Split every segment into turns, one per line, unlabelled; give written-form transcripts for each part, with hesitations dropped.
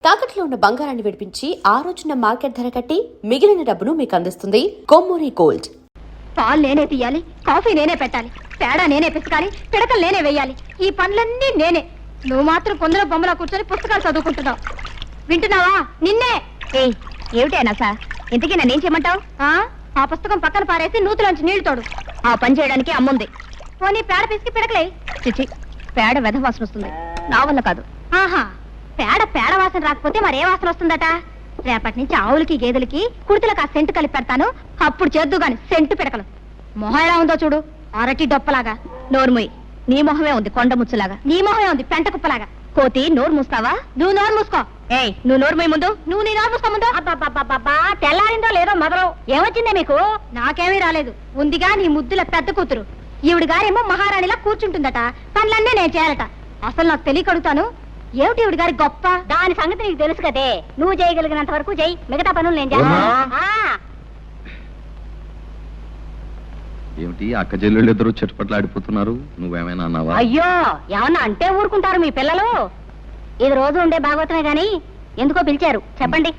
తాకట్లో ఉన్న బంగారాన్ని విడిపించి ఆ రోజున మార్కెట్ ధర కట్టి మిగిలిన డబ్బును మీకు అందిస్తుంది కొమ్మూరి గోల్డ్.
పాలు నేనే తీయాలి, కాఫీ నేనే పెట్టాలి, పేడ నేనే పిసకాలి, పిడకలు నేనే వేయాలి. ఈ పనులన్నీ నేనే. నువ్వు మాత్రం కొందరు బొమ్మలా కూర్చొని పుస్తకాలు చదువుకుంటున్నావు. వింటున్నావా? నిన్నే. ఏమిటైనా సార్, ఇంతకీ నన్నేం చేయమంటావు? ఆ పుస్తకం పక్కన పారేసి నూతులోంచి నీళ్లు తోడు. ఆ పని చేయడానికి అమ్ముంది. పోనీ పేడ పిసికి పిడకలే. చిచి, పేడ వెధ వాసన వస్తుంది, నా వల్ల కాదు. ఆహా, పేడ వాసన రాకపోతే మరే వాసన వస్తుందట? రేపటి నుంచి ఆవులకి గేదెలకి కుర్తులకు ఆ సెంటు కలిపి పెడతాను, అప్పుడు చేద్దు గాని సెంటు పిడకలు. మొహం ఎలా ఉందో చూడు, అరటి డొప్పలాగా. నోరుముయి, నీ మొహమే ఉంది కొండ ముచ్చులాగా. నీ మొహమే ఉంది పెంట కుప్పలాగా. కోతి, నోరు మూస్తావా? నువ్వు నోరు మూసుకో. ఏయ్, నువ్వు నోరుమోయి ముందు. నువ్వు నీ నోరు మూసుకో ముందు. అబ్బా, తెల్లారిందో లేదో మొదలు. ఏమొచ్చిందే మీకు? నాకేమీ రాలేదు. ఉందిగా నీ ముద్దుల పెద్ద కూతురు. ఈవిడ గారేమో మహారాణిలా కూర్చుంటుందట, పనులన్నీ నేను చేయాలట. అసలు నాకు తెలియకడుగుతాను, ఏమిటి ఈవిడ గారి గొప్ప? దాని సంగతి నీకు తెలుసు కదే. నువ్వు చేయగలిగినంత వరకు చెయ్యి, మిగతా పనులు నేను చేస్తాను.
ఏమిటి అక్క చెల్లెళ్ళు ఇద్దరు చెట్టుపట్లు ఆడిపోతున్నారు? నువ్వేమైనా అన్నావా?
అయ్యో, ఏమన్నా అంటే ఊరుకుంటారు మీ పిల్లలు. ఇది రోజు ఉండే భాగవతమే గాని ఎందుకో పిలిచారు చెప్పండి.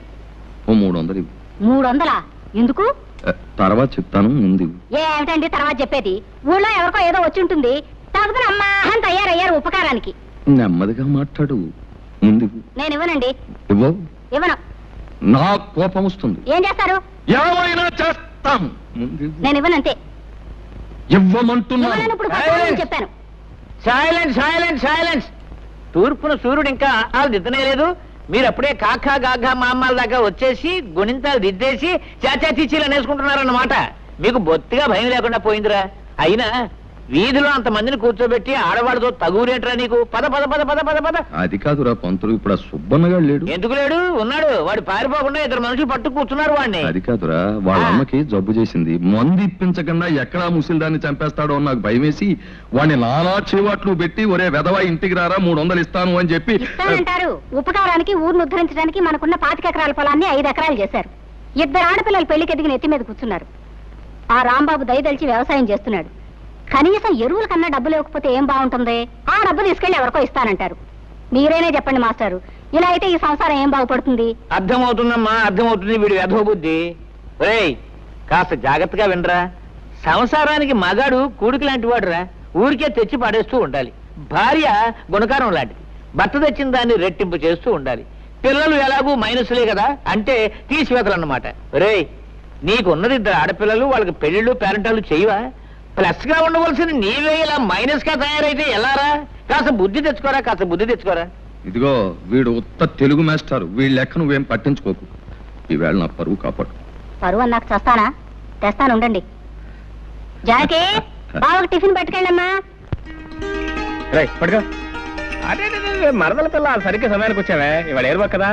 ఓ 300.
300? ఎందుకు?
తర్వాత చెప్తాను, ముందు.
ఏమిటండి తర్వాత చెప్పేది? ఊళ్ళో ఎవరికో ఏదో వచ్చి ఉంటుంది, తాగుతున్న అమ్మా అని తయారయ్యారు ఉపకారానికి.
నెమ్మదిగా మాట్లాడు, ముందు.
నేను ఇవ్వనండి. ఇవ్వను.
నా కోపం వస్తుంది.
ఏం చేస్తారు?
ఏమైనా చేస్తాం.
నేను ఇవ్వనంతే.
ఇవ్వమంటున్నాను.
ఇప్పుడు చెప్పాను.
Silence silence silence. తూర్పున సూర్యుడు ఇంకా దిద్దనే లేదు, మీరు అప్పుడే కాకా గాఘా మామాల దాకా వచ్చేసి గుణింతాలు దిద్దేసి చాచా చీచీలు అనేసుకుంటున్నారన్నమాట. మీకు బొత్తిగా భయం లేకుండా పోయిందిరా. అయినా వీధిలో అంత మందిని కూర్చోబెట్టి ఆడవాడితో తగురేట్రా నీకు? పద పద పద పద పద పద.
అది కాదురా పంతులు, ఇప్పుడు ఆ సుబ్బన్నగాడు లేడు.
ఎందుకు లేడు? ఉన్నాడు. వాడు పారిపోకుండా 2 మనుషులు పట్టు కూర్చున్నారు వాడిని.
అది కాదురా, వాళ్ళ అమ్మకి జబ్బు చేసింది. మందు ఇప్పించకుండా ఎక్కడా ముసిల్దాన్ని చంపేస్తాడో నాకు భయం వేసి వాడిని నానా చేవాట్లు పెట్టి, ఒరే వెధవా ఇంటికి రారా 300 ఇస్తాను అని చెప్పి.
ఇస్తానంటారు. ఉపకారానికి ఊరిని ఉద్ధరించడానికి మనకున్న 25 ఎకరాల పొలాన్ని 5 ఎకరాలు చేశారు. 2 ఆడపిల్లలు పెళ్లికి ఎదిగిన ఎత్తి మీద కూర్చున్నారు. ఆ రాంబాబు దయదలిచి వ్యవసాయం చేస్తున్నాడు. కనీసం ఎరువుల కన్నా డబ్బు లేకపోతే ఏం బాగుంటుంది? ఆ డబ్బు తీసుకెళ్లి ఎవరికో ఇస్తానంటారు. మీరేనే చెప్పండి మాస్టారు, ఇలా అయితే ఈ సంసారం ఏం బాగుపడుతుంది?
అర్థమవుతుందమ్మా, అర్థమవుతుంది వీడి వెధవ బుద్ధి. ఒరేయ్, కాస్త జాగ్రత్తగా వినరా. సంసారానికి మగాడు కూడికి లాంటి వాడురా. ఊరికే తెచ్చి పడేస్తూ ఉండాలి. భార్య గుణకారం లాంటిది, భర్త తెచ్చిన దాన్ని రెట్టింపు చేస్తూ ఉండాలి. పిల్లలు ఎలాగూ మైనస్లే కదా, అంటే తీసివేతలన్నమాట. ఒరేయ్, నీకున్నది 2 ఆడపిల్లలు, వాళ్ళకి పెళ్లిళ్ళు పేరెంటాలు చేయవా? ప్లస్ గా ఉండవలసిన నీవే ఇలా మైనస్ గా తయారైతే ఎలారా? కాస్త బుద్ధి తెచ్చుకోరా, కాస్త బుద్ధి తెచ్చుకోరా.
ఇదిగో వీడు ఉత్త తెలుగు మాస్టారు, వీళ్ళ లెక్క నువ్వేం పట్టించుకోకు. ఈవేళ నా పరువు కాపాడు.
పరువు అన్నాక చేస్తానా? తెస్తాను ఉండండి. జానకి, బావకు టిఫిన్ పట్టుకెళ్ళమ్మా.
పడుకో. అదే మరదల పిల్ల సరిగ్గా సమయానికి వచ్చావే. ఇవాళ ఏరువా కదా,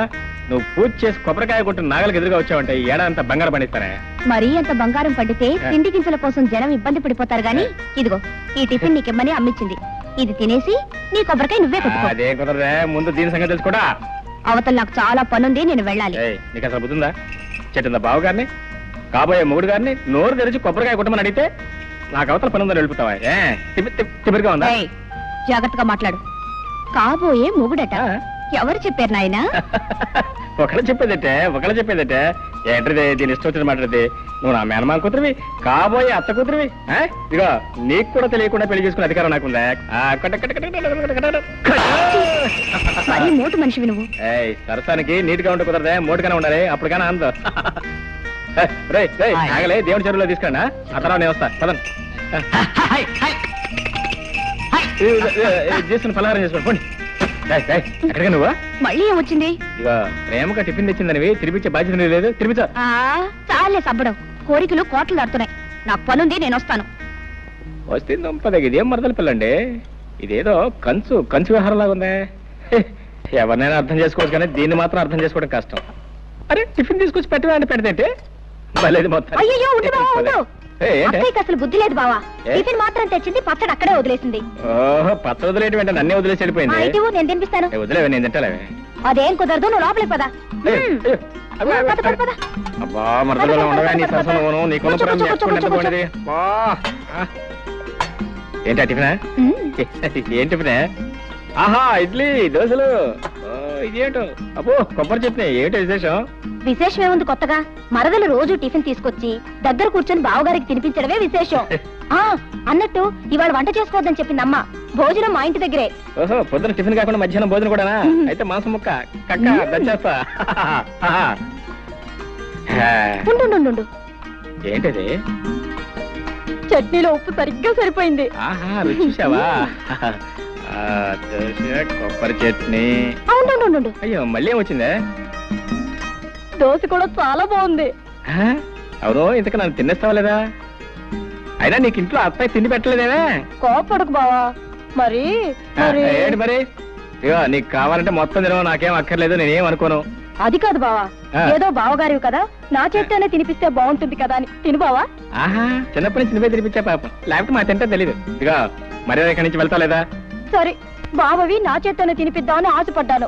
నువ్వు పూజ చేసి కొబ్బరికాయ కొట్టిన నాగలికి ఎదురుగా వచ్చావంటే ఈ ఏడాదంతా బంగారం పండిస్తానే.
మరీ అంత బంగారం పండితే తిండి గింజల కోసం జనం ఇబ్బంది పడిపోతారు గాని, ఇదిగో ఈ టిఫిన్ నీకిమ్మని అమ్మిచ్చింది. ఇది తినేసి నీ కొబ్బరికాయ నువ్వే కొట్టుకో.
అదే కుదరదే, ముందు దీని సంగతి తెలుసుకోడా.
అవతల నాకు చాలా పనుంది, నేను వెళ్ళాలి.
నీకు అసలు బుద్ధిందా? చెట్టుందా బావ గారిని, కాబోయే మొగుడు గారిని నోరు తెరిచి కొబ్బరికాయ కొట్టమని అడిగితే నాకు అవతల పని ఉందని వెళ్ళిపోతావా? తిమ్మిరిగా ఉందా?
జాగ్రత్తగా మాట్లాడు. కాబోయే మొగుడట ఎవరు చెప్పారు నాయనా?
ఒకళ్ళు చెప్పేదటే ఏంటది? దీని ఇష్టం వచ్చిన మాట్లాడితే నువ్వు నా మేనమా కూతురివి, కాబోయే అత్త కూతురివి. ఇదిగో నీకు కూడా తెలియకుండా పెళ్లి చేసుకునే అధికారం నాకుందా?
మరీ మోటు మనిషివి నువ్వు.
సరసానికి నీట్గా ఉంటే కుదరదే, మోటుగానే ఉండాలి, అప్పుడు కానీ అంత. ఆగలే, దేవుడి చెరువులో తీసుకురా, ఆ తర్వాత నేను వస్తా. పదండి, చేసుకుని పలహారం చేసుకోండి. పోండి. ఎక్కడికి నువ్వు?
మళ్ళీ ఏమొచ్చింది?
ఇక ప్రేమగా టిఫిన్ తెచ్చిందనివి తినిపించే బాధ్యత లేదు. తినిపించా
చాలే సబ్బడం. కోరికలు కోట్లు దాడుతున్నాయి. నాకు పనుంది, నేను వస్తాను.
వస్తుంది. ఇదేం మరదల పిల్లండి, ఇదేదో కంచు వ్యవహారం లాగా ఉందే. ఎవరినైనా అర్థం చేసుకోవచ్చు కానీ దీన్ని మాత్రం అర్థం చేసుకోవడం కష్టం. అరే, టిఫిన్ తీసుకొచ్చి పెట్టవేంటి? పెడితే బలేదు మొత్తం.
అయ్యో, అసలు బుద్ధి లేదు బావా. టిఫిన్ మాత్రం తెచ్చింది, పచ్చడి అక్కడే వదిలేసింది.
ఓహో, పచ్చడి వదిలేటి వెంట నన్నే వదిలేసి వెళ్ళిపోయింది.
నేను తినిపిస్తాను.
వదిలేవే, నేను తింటాలేవే.
అదేం కుదరదు, నువ్వు లోపలికి పదా.
అబ్బా, మరదలో ఉండవే నీ సరసను, నీకున్న ప్రేమ నేర్చుకునేది. ఏంటా టిఫినా? ఏం టిఫినే? ఆహా, ఇడ్లీ దోశలు. ఇదేంటో అబ్బో కొబ్బరి చట్నీ ఏంటో విశేషం?
విశేషం ఏముంది కొత్తగా? మరదలు రోజు టిఫిన్ తీసుకొచ్చి దగ్గర కూర్చొని బావగారికి తినిపించడమే విశేషం. ఆ అన్నట్టు ఇవాళ వంట చేసుకోవద్దని చెప్పింది అమ్మ. భోజనం మా ఇంటి దగ్గరే.
ఓహో, పొద్దున టిఫిన్ కాకుండా మధ్యాహ్నం భోజనం కూడానా? అయితే మాంసం ముక్క కక్క దంచేస్తా.
ఉండు
ఏంటది?
చట్నీలో ఉప్పు సరిగ్గా సరిపోయింది.
ఆహా, రుచి చూసావా? దోశ కొబ్బరి చట్నీ.
ఉండు
అయ్యో, మళ్ళీ ఏమొచ్చిందే?
దోశ కూడా చాలా బాగుంది.
అవును, ఇంతకు నన్ను తినేస్తావా లేదా? అయినా నీకు ఇంట్లో అత్తయ్య తిండి పెట్టలేదేమే?
కోపడకు బావా. మరి
ఏంటి మరి? ఇగో నీకు కావాలంటే మొత్తం తినవు, నాకేం అక్కర్లేదు, నేనేం అనుకోను.
అది కాదు బావా, ఏదో బావగారివి కదా, నా చేత్తోనే తినిపిస్తే బాగుంటుంది కదా అని తిను బావా.
ఆహా, చిన్నప్పటి నుంచి నువ్వే తినిపించా పాపం, లేకపోతే మా తింటే తెలీదు. ఇదిగో మరి ఇక్కడి నుంచి వెళ్తా లేదా?
సరే, బావవి నా చేత్తోనే తినిపిద్దామని ఆశపడ్డాను.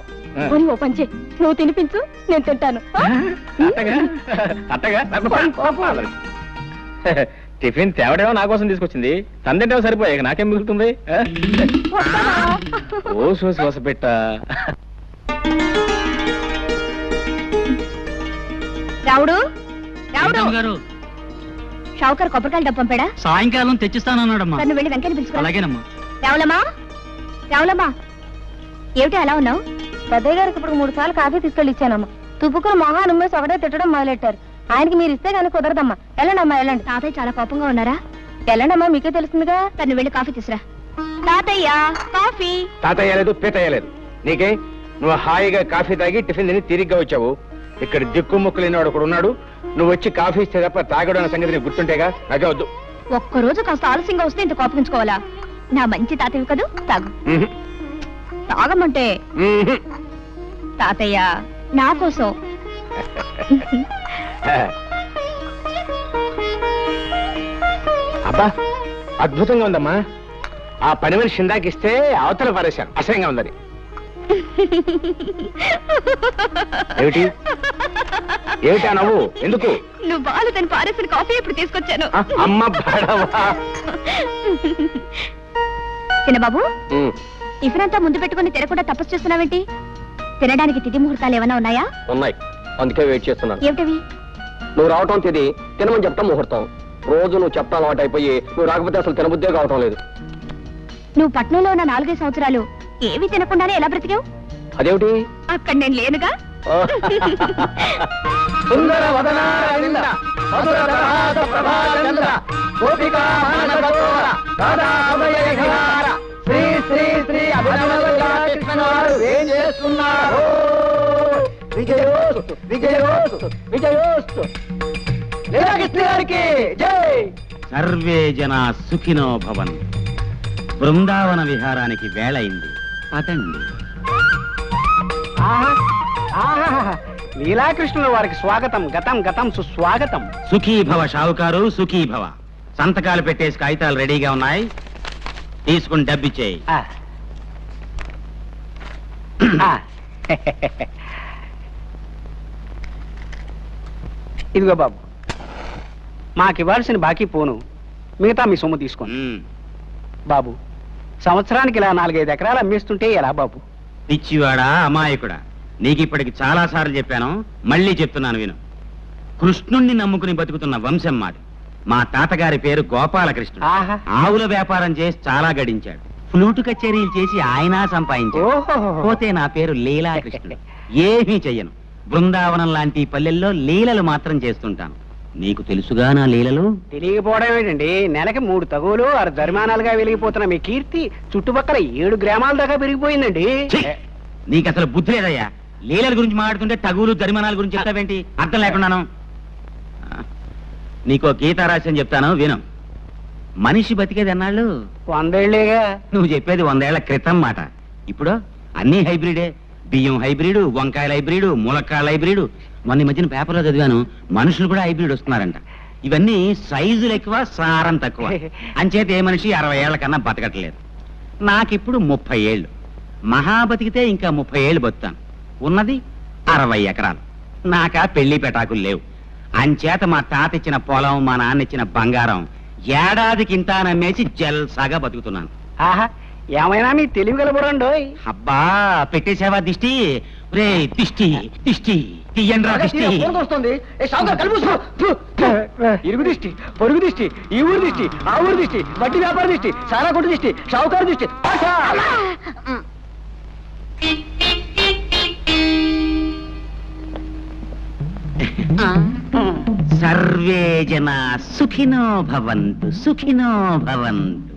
పోనీ ఓ పంచే, నువ్వు తినిపించు, నేను తింటాను.
అట్టగా టిఫిన్ తేవడేమో నా కోసం తీసుకొచ్చింది, తందేటో సరిపోయాక నాకేం మిగులుతుంది? ఓ సోస పెట్ట.
రావుడు
గారు
షావుకర్ కొబ్బరికాయలు డబ్బు పంపాడా?
సాయంకాలం తెచ్చిస్తానన్నాడమ్మా.
నన్ను వెళ్ళి వెంకని పిలుచుకో.
అలాగేనమ్మా.
రావులమ్మా, ఏమిటి అలా ఉన్నావు? పెద్దయ్య గారికి ఇప్పుడు 3 సార్లు కాఫీ తీసుకెళ్ళి ఇచ్చానమ్మా. తుప్పుకుని మొహాన్ని ఉమ్మేసి ఒకటే తిట్టడం మొదలెట్టారు. ఆయనకి మీరు ఇస్తే కానీ కుదరదమ్మా. వెళ్ళండమ్మా, వెళ్ళండి. తాతయ్య చాలా కోపంగా ఉన్నారా? వెళ్ళండమ్మా, మీకే తెలుస్తుందిగా. తను వెళ్ళి కాఫీ తీసురా. తాతయ్య కాఫీ.
తాతయ్య లేదు, పీతయ్య లేదు. నీకే? నువ్వు హాయిగా కాఫీ తాగి టిఫిన్ తిని తిరిగ్గా వచ్చావు. ఇక్కడ దిక్కుముక్కు లేనివాడు ఒకడు ఉన్నాడు. నువ్వు వచ్చి కాఫీ ఇస్తే తప్ప తాగడం అనే సంగతి నీకు గుర్తుంటేగా. నాకే వద్దు.
ఒక్కరోజు కాస్త ఆలస్యంగా వస్తే ఇంత కోపగించుకోవాలా? నా మంచి తాతయ్య కదూ, తాగు. తాగమంటే తాతయ్య నా కోసం.
అబ్బా, అద్భుతంగా ఉందమ్మా. ఆ పని మనిషి ఇందాకిస్తే అవతల పారేశాను, అసహ్యంగా ఉందని. ఏమిటి ఏమిటా నవ్వు? ఎందుకు?
నువ్వు బాలు తను పారేసిన కాఫీ ఇప్పుడు తీసుకొచ్చాను.
అమ్మ బాడవా.
చిన్నబాబు, టిఫిన్ అంతా ముందు పెట్టుకుని తినకుండా తపస్సు చేస్తున్నావేంటి? తినడానికి తిథి ముహూర్తాలు ఏమైనా ఉన్నాయా?
ఉన్నాయి, అందుకే వెయిట్ చేస్తున్నాను.
ఏమిటవి?
నువ్వు రావటం తిది, తినమని చెప్తాం ముహూర్తం. రోజు నువ్వు చెప్తా అలవాటు అయిపోయి నువ్వు రాకపోతే అసలు తినబుద్దే కావటం లేదు.
నువ్వు పట్నంలో ఉన్న 4 సంవత్సరాలు ఏవి తినకుండానే ఎలా బ్రతికావు?
అదేమిటి?
అక్కడ నేను లేనుగా.
సుందర వదన రవీంద్ర, మధుర దరహాస ప్రభాచంద్ర, గోపికా మానసరోవర, రాధా హృదయ విహార, శ్రీ శ్రీ శ్రీ అభినవ కృష్ణ వారు ఏం చేస్తున్నారు? విజయోస్తు విజయోస్తు విజయోస్తు. లీలాకృష్ణ గారికి జై.
సర్వే జనా సుఖినో భవన్. బృందావన విహారానికి వేళయింది, అతండి.
లీలాకృష్ణుల వారికి స్వాగతం, గతం గతం సుస్వాగతం.
సుఖీభవ షావుకారు, సుఖీభవ. సంతకాలు పెట్టేసి కాగితాలు రెడీగా ఉన్నాయి, తీసుకుని డబ్బిచ్చేయి.
ఇదిగో బాబు, మాకు ఇవ్వాల్సిన బాకీ పోను, మిగతా మీ సొమ్ము తీసుకోండి. బాబు, సంవత్సరానికి ఇలా 4-5 ఎకరాలు అమ్మేస్తుంటే ఎలా బాబు?
పిచ్చివాడా, అమాయకుడా, నీకిప్పటికి చాలా సార్లు చెప్పాను, మళ్ళీ చెప్తున్నాను విను. కృష్ణుణ్ణి నమ్ముకుని బతుకుతున్న వంశం మాది. మా తాతగారి పేరు గోపాలకృష్ణుడు.
ఆహా.
ఆవుల వ్యాపారం చేసి చాలా గడించాడు. ఫ్లూటు కచేరీలు చేసి ఆయన సంపాదించాడు. పోతే నా పేరు లీలాకృష్ణుడు. ఏమీ చెయ్యను. బృందావనం లాంటి పల్లెల్లో లీలలు మాత్రం చేస్తుంటాను. నీకు తెలుసుగా నా లీలలు?
తెలియకపోవడం ఏంటండి, నెలకి 3 తగులు 6 జరిమానాలుగా వెలిగిపోతున్న మీ కీర్తి చుట్టుపక్కల 7 గ్రామాల దాకా పెరిగిపోయిందండి.
నీకు అసలు బుద్ధి లేదయ్యా. లీలల గురించి మాట్లాడుతుంటే తగులు జరిమానాల గురించి చెప్తావేంటి? అర్థం లేకున్నాను. నీకో గీతారాశ్యం చెప్తాను విను. మనిషి బతికేది అన్నాళ్ళు
100 ఏళ్లేగా.
నువ్వు చెప్పేది 100 ఏళ్ల క్రితం మాట. ఇప్పుడు అన్ని హైబ్రిడే. బియ్యం హైబ్రిడ్, వంకాయల హైబ్రిడ్, ములక్కాయల హైబ్రిడ్. మొన్న మధ్యన పేపర్లో చదివాను, మనుషులు కూడా హైబ్రిడ్ వస్తున్నారంట. ఇవన్నీ సైజులు ఎక్కువ, సారం తక్కువ. అంచేత ఏ మనిషి 60 ఏళ్ల కన్నా బతకట్లేదు. నాకిప్పుడు 30 ఏళ్ళు. మహా బతికితే ఇంకా 30 ఏళ్ళు బతుకుతాను. ఉన్నది 60 ఎకరాలు. నాకా పెళ్లి పెటాకులు లేవు. అంచేత మా తాత ఇచ్చిన పొలం, మా నాన్న ఇచ్చిన బంగారం ఏడాదికి ఇంత నమ్మేసి జల్సాగా బతుకుతున్నాను.
ఆహా, ఏమైనా మీ తెలివి గలబురండోయ్.
అబ్బా, పెట్టేసావా దిష్టి? రే దిష్టి దిష్టి తీయండ్రా దిష్టి.
వస్తుంది ఇరుగు దిష్టి, పొరుగు దిష్టి, ఈ ఊరు దిష్టి, ఆ ఊరు దిష్టి, వడ్డీ వ్యాపార దిష్టి, సారా కొట్టు దిష్టి, షావుకారు దిష్టి.
సర్వే జన సుఖినో భవంతు సుఖినో భవంతు.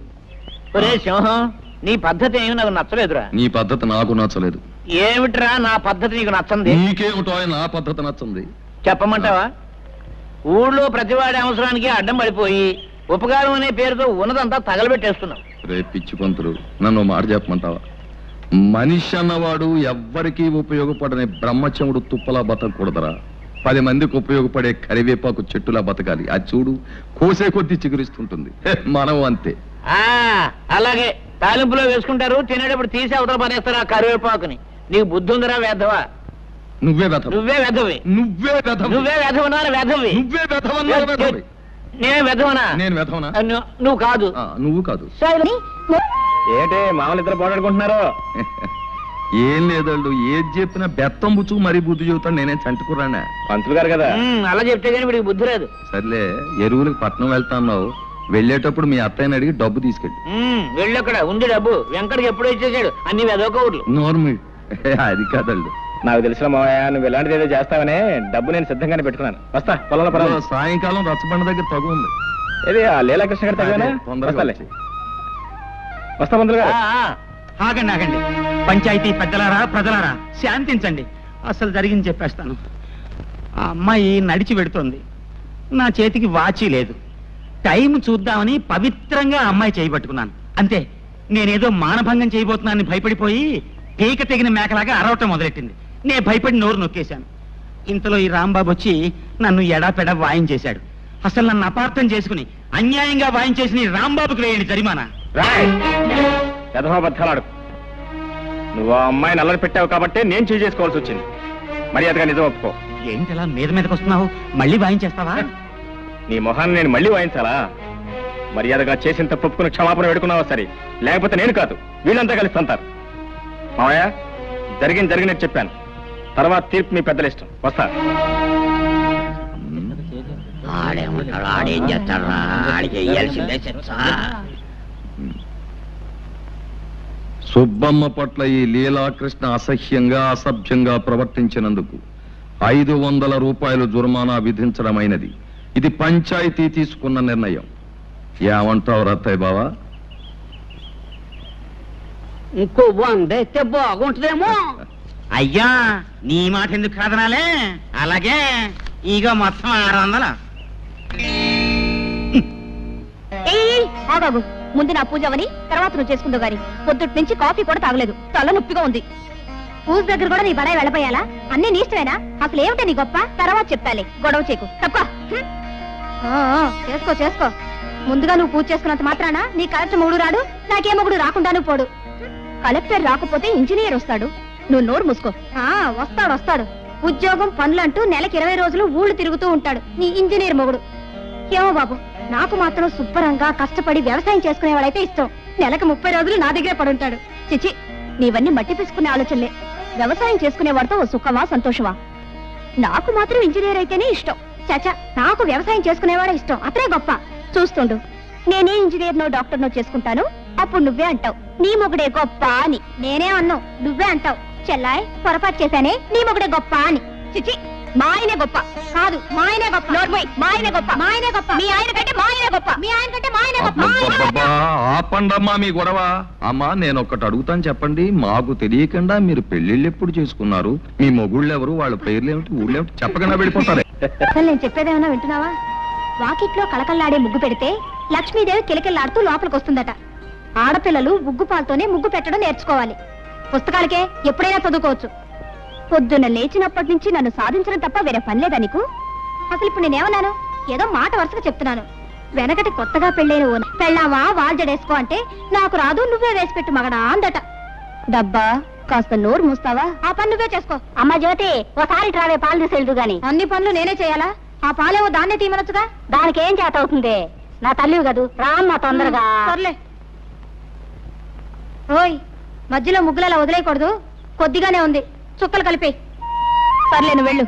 ఒరే సింహం, నీ పద్ధతి ఏమి నాకు నచ్చలేదురా.
నీ పద్ధతి నాకు నచ్చలేదు.
ఏమిట్రా నా పద్ధతి నీకు నచ్చంది?
నీకేమిటో నా పద్ధతి నచ్చంది.
చెప్పమంటావా? ఊళ్ళో ప్రతివాడి అవసరానికి అడ్డం పడిపోయి ఉపకారం అనే పేరుతో ఉన్నదంతా తగలబెట్టేస్తున్నావు.
రే పిచ్చి పంతులు, నన్ను మాట చెప్పమంటావా? మనిషి అన్నవాడు ఎవ్వరికీ ఉపయోగపడని బ్రహ్మచముడు తుప్పలా బతకూడదరా. 10 మందికి ఉపయోగపడే కరివేపాకు చెట్టులా బతకాలి. అది చూడు, కోసే కొద్దీ చిగురిస్తుంటుంది. మనం అంతే.
అలాగే తాలింపులో వేసుకుంటారు, తినేటప్పుడు తీసి అవతల పడేస్తారు ఆ కరివేపాకుని. నీకు బుద్ధి ఉందిరా వేధవా?
నువ్వే వెధవ.
నువ్వే వెధవి.
నువ్వే వెధవ.
నువ్వే వెధవనారు వెధవి.
నువ్వే వెధవన్నారు వెధవి.
నేను వెధవనా?
నేను వెధవనా?
నువ్వు కాదు.
నువ్వు కాదు.
ఏంటి మామూలు ఇద్దరు పోరాడుకుంటున్నారు?
ఏం లేదండు, ఏది చెప్పినా బెత్తం బుచ్చు మరీ బుద్ధి చెబుతాను. నేనేం చంటుకురానా?
పంతులు గారు కదా.
అలా చెప్తే కానీ వీడికి బుద్ధి లేదు.
సర్లే, ఎరువులకు పట్నం వెళ్తాన్నావు, వెళ్ళేటప్పుడు మీ అత్తయ్యని అడిగి డబ్బు తీసుకెళ్ళి.
వెళ్ళక్కడ ఉంది డబ్బు. వెంకటకి ఎప్పుడో ఇచ్చేసాడు అన్ని వెదవకూడలు.
నోర్మి అది కాదండు.
నాకు తెలిసిన మావయ్య, నువ్వు ఇలాంటిది ఏదో చేస్తావనే డబ్బు నేను సిద్ధంగానే పెట్టుకున్నాను. వస్తా పొలంలో పర్వాలేదు.
సాయంకాలం రచ్చబండ దగ్గర తగు ఉంది.
ఏది ఆ లీలాకృష్ణ గారి తగ్గనా?
తొందరగా
వస్తా పంతులు గారు.
ఆగండి ఆగండి, పంచాయతీ పెద్దలారా ప్రజలారా శాంతించండి. అసలు జరిగింది చెప్పేస్తాను. ఆ అమ్మాయి నడిచి పెడుతోంది, నా చేతికి వాచి లేదు. టైం చూద్దామని పవిత్రంగా ఆ అమ్మాయి చేయబట్టుకున్నాను. అంతే, నేనేదో మానభంగం చేయబోతున్నానని భయపడిపోయి పీక తెగిన మేకలాగా అరవటం మొదలెట్టింది. నేను భయపడి నోరు నొక్కేశాను. ఇంతలో ఈ రాంబాబు వచ్చి నన్ను ఎడాపెడా వాయించేశాడు. అసలు నన్ను అపార్థం చేసుకుని అన్యాయంగా వాయించేసిన ఈ రాంబాబుకి వేయండి జరిమానా.
యథాబద్ధాలాడు. నువ్వు ఆ అమ్మాయిని అల్లరి పెట్టావు కాబట్టి నేను చేయి చేసుకోవాల్సి వచ్చింది. మర్యాదగా నిజం ఒప్పుకో.
ఏంటిలా మీదకి వస్తున్నావు? మళ్ళీ వాయించేస్తావా?
నీ మొహాన్ని నేను మళ్ళీ వాయించాలా? మర్యాదగా చేసిన తప్పుకుని క్షమాపణ పెడుకున్నావా సరే, లేకపోతే నేను కాదు వీళ్ళంతా కలిసి తంతారు. మావయ్య, జరిగినట్టు చెప్పాను. తర్వాత తీర్పు మీ పెద్దల ఇష్టం. వస్తా.
ఆడేం చేస్తాడా?
సుబ్బమ్మ పట్ల ఈ లీలాకృష్ణ అసహ్యంగా అసభ్యంగా ప్రవర్తించినందుకు 500 రూపాయలు జుర్మానా విధించడమైనది. ఇది పంచాయతీ తీసుకున్న నిర్ణయం. ఏమంటావు రత్తయ్య బావా?
ఇంకో 100 అయితే బాగుంటుందేమో.
అయ్యా, నీ మాట ఎందుకు కాదనాలే? అలాగే ఇక మొత్తం 600.
బాబు, ముందు నా పూజ అవని తర్వాత నువ్వు చేసుకుందో గాని పొద్దుటి నుంచి కాఫీ కూడా తాగలేదు. తల నొప్పిగా ఉంది. పూజ దగ్గర కూడా నీ బడాయి వెళ్ళపోయాలా? అన్ని నీ ఇష్టమేనా? అసలు ఏమిటో నీ గొప్ప? తర్వాత చెప్తాలే, గొడవ చేకు. తక్కువ చేసుకో చేసుకో. ముందుగా నువ్వు పూజ చేసుకున్నంత మాత్రాన నీ కలెక్టర్ మొగుడు రాడు, నాకే మొగుడు రాకుండాను పోడు. కలెక్టర్ రాకపోతే ఇంజనీర్ వస్తాడు. నువ్వు నోరు మూసుకో. వస్తాడు. ఉద్యోగం పనులంటూ నెలకి 20 రోజులు ఊళ్ళు తిరుగుతూ ఉంటాడు నీ ఇంజనీర్ మొగుడు. ఏమో బాబు, నాకు మాత్రం శుభ్రంగా కష్టపడి వ్యవసాయం చేసుకునేవాడైతే ఇష్టం. నెలకు 30 రోజులు నా దగ్గరే పడుంటాడు. చిచి, నీవన్నీ మట్టి పిసుకునే ఆలోచనలే. వ్యవసాయం చేసుకునేవాడితో ఓ సుఖమా సంతోషమా? నాకు మాత్రం ఇంజనీర్ అయితేనే ఇష్టం. చాచా, నాకు వ్యవసాయం చేసుకునేవాడే ఇష్టం. అతనే గొప్ప. చూస్తుండు, నేనే ఇంజనీర్నో డాక్టర్నో చేసుకుంటాను. అప్పుడు నువ్వే అంటావు నీ మొగుడే గొప్ప అని. నేనే అన్నావు, నువ్వే అంటావు చెల్లాయ్ పొరపాటు చేశానే, నీ మొగుడే గొప్ప అని. చిచి, మా ఆయనే గొప్ప కాదు, మా ఆయనే గొప్ప. మా ఆయనే గొప్ప, మా ఆయనే గొప్ప. మీ ఆయన కంటే మా ఆయనే గొప్ప, మీ ఆయన కంటే మా ఆయనే గొప్ప.
అబ్బబ్బబ్బా, ఆపండమ్మా మీ గొడవ. అమ్మా, నేను ఒక్కటి అడుగుతాను చెప్పండి. మాకు తెలియకుండా మీరు పెళ్లిళ్ళు ఎప్పుడు చేసుకున్నారు? మీ మొగుళ్ళు ఎవరు? వాళ్ళ పేర్లు ఏమిటి, ఊళ్ళో ఏమిటి చెప్పకుండా వెళ్ళిపోతారే.
అసలు నేను చెప్పేదేమన్నా వింటున్నావా? వాకిట్లో కళకళ్ళాడే ముగ్గు పెడితే లక్ష్మీదేవి కిలకిల్లాడుతూ లోపలికి వస్తుందట. ఆడపిల్లలు ముగ్గు పాలతోనే ముగ్గు పెట్టడం నేర్చుకోవాలి. పుస్తకాలకే ఎప్పుడైనా చదువుకోవచ్చు. పొద్దున్న లేచినప్పటి నుంచి నన్ను సాధించడం తప్ప వేరే పని లేదా నీకు? అసలు ఇప్పుడు నేనేమన్నాను? ఏదో మాట వరుసగా చెప్తున్నాను. వెనకటి కొత్తగా పెళ్ళైన పెళ్ళావా వాల్జడేసుకో అంటే నాకు రాదు, నువ్వే వేసి పెట్టు మగడా అందట. డబ్బా, కాస్త నోరు మూస్తావా? ఆ పని నువ్వే చేసుకో. అమ్మ జ్యోతి, ఒకసారి ట్రావే పాలు తీసేదు గాని. అన్ని పనులు నేనే చేయాలా? ఆ పాలేవో దాన్నే తీమనొచ్చుగా. దానికి ఏం చేత అవుతుంది? నా తల్లివి కదూ, రామ్మా తొందరగా. సర్లే. ఓయ్, మధ్యలో ముగ్గులలా వదిలేయకూడదు. కొద్దిగానే ఉంది, చుక్కలు కలిపే. సర్లే నువ్వు వెళ్ళు.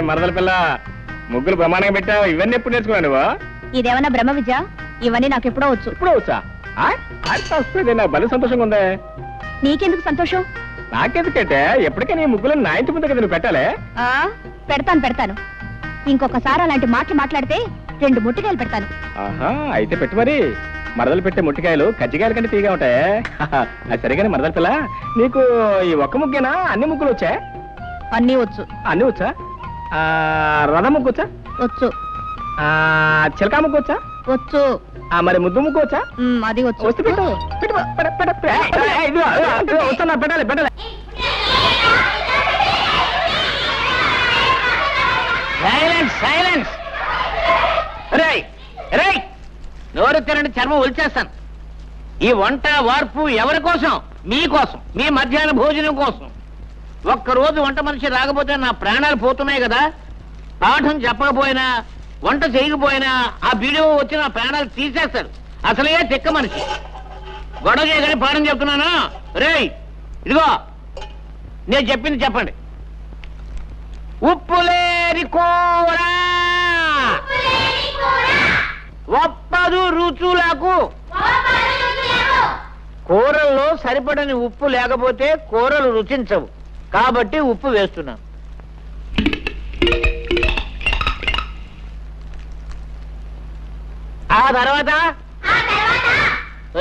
మరదల పిల్ల ముగ్గులు ప్రమాణంగా పెట్టావు. ఇవన్నీ ఎప్పుడు నేర్చుకున్నావు నువ్వు?
ఇదేమన్నా బ్రహ్మ విద్య? ఇవన్నీ నాకు ఎప్పుడో వచ్చు.
ఇప్పుడు వచ్చా నా భలే సంతోషంగా ఉందే.
నీకెందుకు సంతోషం?
నాకెందుకంటే ఎప్పటికీ నీ ముగ్గులు నా ఇంటి ముందు కదా నువ్వు పెట్టాలే.
ఆ పెడతాను. ఇంకొకసారి అలాంటి మాటలు మాట్లాడితే 2 ముట్టికాయలు పెడతాను.
ఆహా, అయితే పెట్టు మరి. మరదలు పెట్టే ముట్టికాయలు కజ్జికాయల కంటే తీగా ఉంటాయి. అది సరిగానే మరదల పిల్ల, నీకు ఈ ఒక్క ముగ్గేనా అన్ని ముగ్గులు వచ్చా?
అన్నీ వచ్చు.
అన్ని వచ్చా? రథ ముగ్గు వచ్చా?
వచ్చు.
చిలకా ముగ్గు వచ్చా?
వచ్చు.
మరి ముద్దు ముగ్గు వచ్చా?
అది వచ్చు.
వస్తే పెట్టు. వచ్చా, పెట్టాలి.
సైలెన్స్. నోరు తినండి, చర్మం ఒలిచేస్తాను. ఈ వంట వార్పు ఎవరి కోసం? మీకోసం, మీ మధ్యాహ్న భోజనం కోసం. ఒక్కరోజు వంట మనిషి రాకపోతే నా ప్రాణాలు పోతున్నాయి కదా. పాఠం చెప్పకపోయినా, వంట చేయకపోయినా ఆ వీడియో వచ్చి నా ప్రాణాలు తీసేస్తాడు. అసలే తిక్క మనిషి. గొడవ చేయగానే పాఠం చెప్తున్నాను. రేయ్ ఇదిగో, నేను చెప్పింది చెప్పండి. ఉప్పులేని కూర ఒప్పదు రుచులకు. కూరల్లో సరిపడని ఉప్పు లేకపోతే కూరలు రుచించవు. కాబట్టి ఉప్పు వేస్తున్నాను. ఆ తర్వాత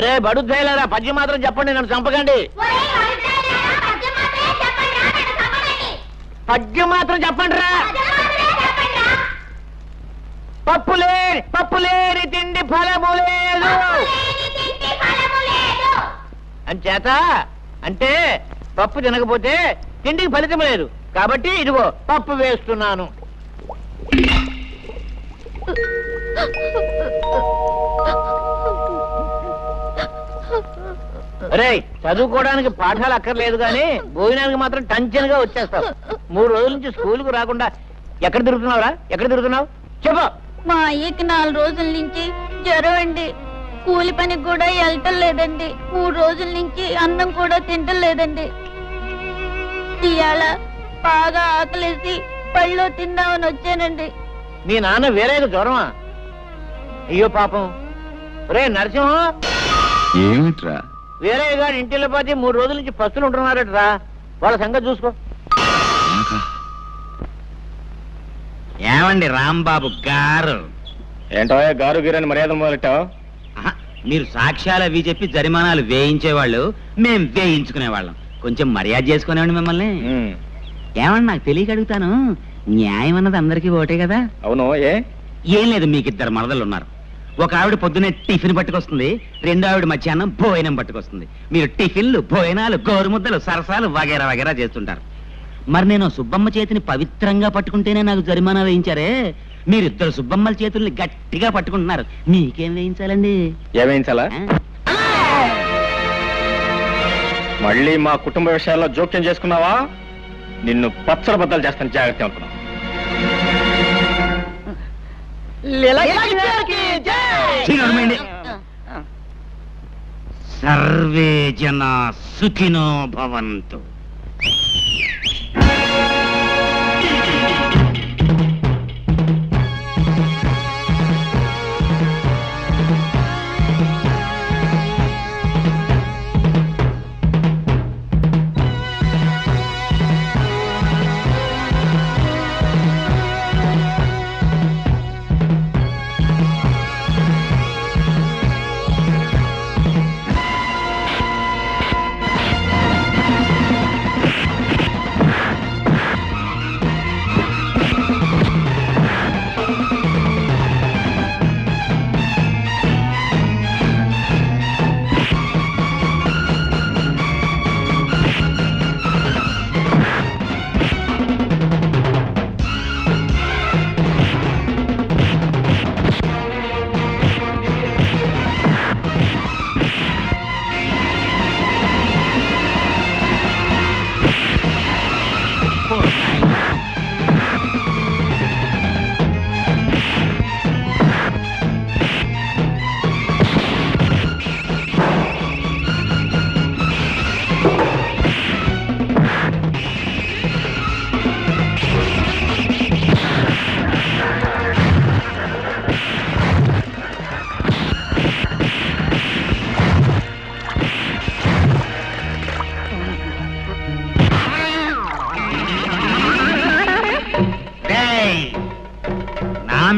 రే బడుద్దాయిలారా, పద్యం మాత్రం చెప్పండి, నన్ను చంపకండి. పద్యం మాత్రం చెప్పండి రా. పప్పులేని తిండి ఫలము లేదు అంచేత, అంటే పప్పు తినకపోతే తిండికి ఫలితం లేదు. కాబట్టి ఇదిగో పప్పు వేస్తున్నాను. రేయ్, చదువుకోవడానికి పాఠాలు అక్కర్లేదు కానీ భోజనానికి మాత్రం టంచన్గా వచ్చేస్తావు. 3 రోజుల నుంచి స్కూల్కు రాకుండా ఎక్కడ తిరుగుతున్నావు? చెప్పు.
మా అయ్యకి 4 రోజుల నుంచి జ్వరం అండి. కూలి పనికి కూడా వెళ్ళటం లేదండి. 3 రోజుల నుంచి అన్నం కూడా తింటం లేదండి. ఇవాళ బాగా ఆకలేసి పళ్ళు తిందామని వచ్చానండి.
మీ నాన్న వేరేగా జ్వరమా? అయ్యో పాపం. రే నరసింహం,
ఏమిట్రా?
వేరే గారి ఇంటిలో పోతే 3 రోజుల నుంచి పస్తులు ఉంటున్నారట్రా. వాళ్ళ సంగతి చూసుకో.
ఏమండి రాంబాబు గారు?
ఏంటో గారు గిరని మర్యాద మొదలెట్టావు?
మీరు సాక్ష్యాలు అవి చెప్పి జరిమానాలు వేయించేవాళ్ళు, మేం వేయించుకునేవాళ్ళం. కొంచెం మర్యాద చేసుకునేవాడి మిమ్మల్ని. ఏమన్నా నాకు తెలియక అడుగుతాను, న్యాయం అన్నది అందరికీ ఒకటే కదా?
అవును.
ఏం లేదు, మీకు 2 మరదలు ఉన్నారు. ఒక ఆవిడ పొద్దున్నే టిఫిన్ పట్టుకొస్తుంది, 2వ ఆవిడ మధ్యాహ్నం భోజనం పట్టుకొస్తుంది. మీరు టిఫిన్లు, భోజనాలు, గోరుముద్దలు, సరసాలు వగేరా వగేరా చేస్తుంటారు. మరి నేను సుబ్బమ్మ చేతిని పవిత్రంగా పట్టుకుంటేనే నాకు జరిమానా వేయించారే, మీరిద్దరు సుబ్బమ్మల చేతుల్ని గట్టిగా పట్టుకుంటున్నారు. మీకేం వేయించాలండి?
ఏమేయించాలా? మళ్ళీ మా కుటుంబ విషయాల్లో జోక్యం చేసుకున్నావా నిన్ను పచ్చల బద్దలు చేస్తాను, జాగ్రత్త అనుకున్నావు.
సర్వే జన సుఖినో భవంతు.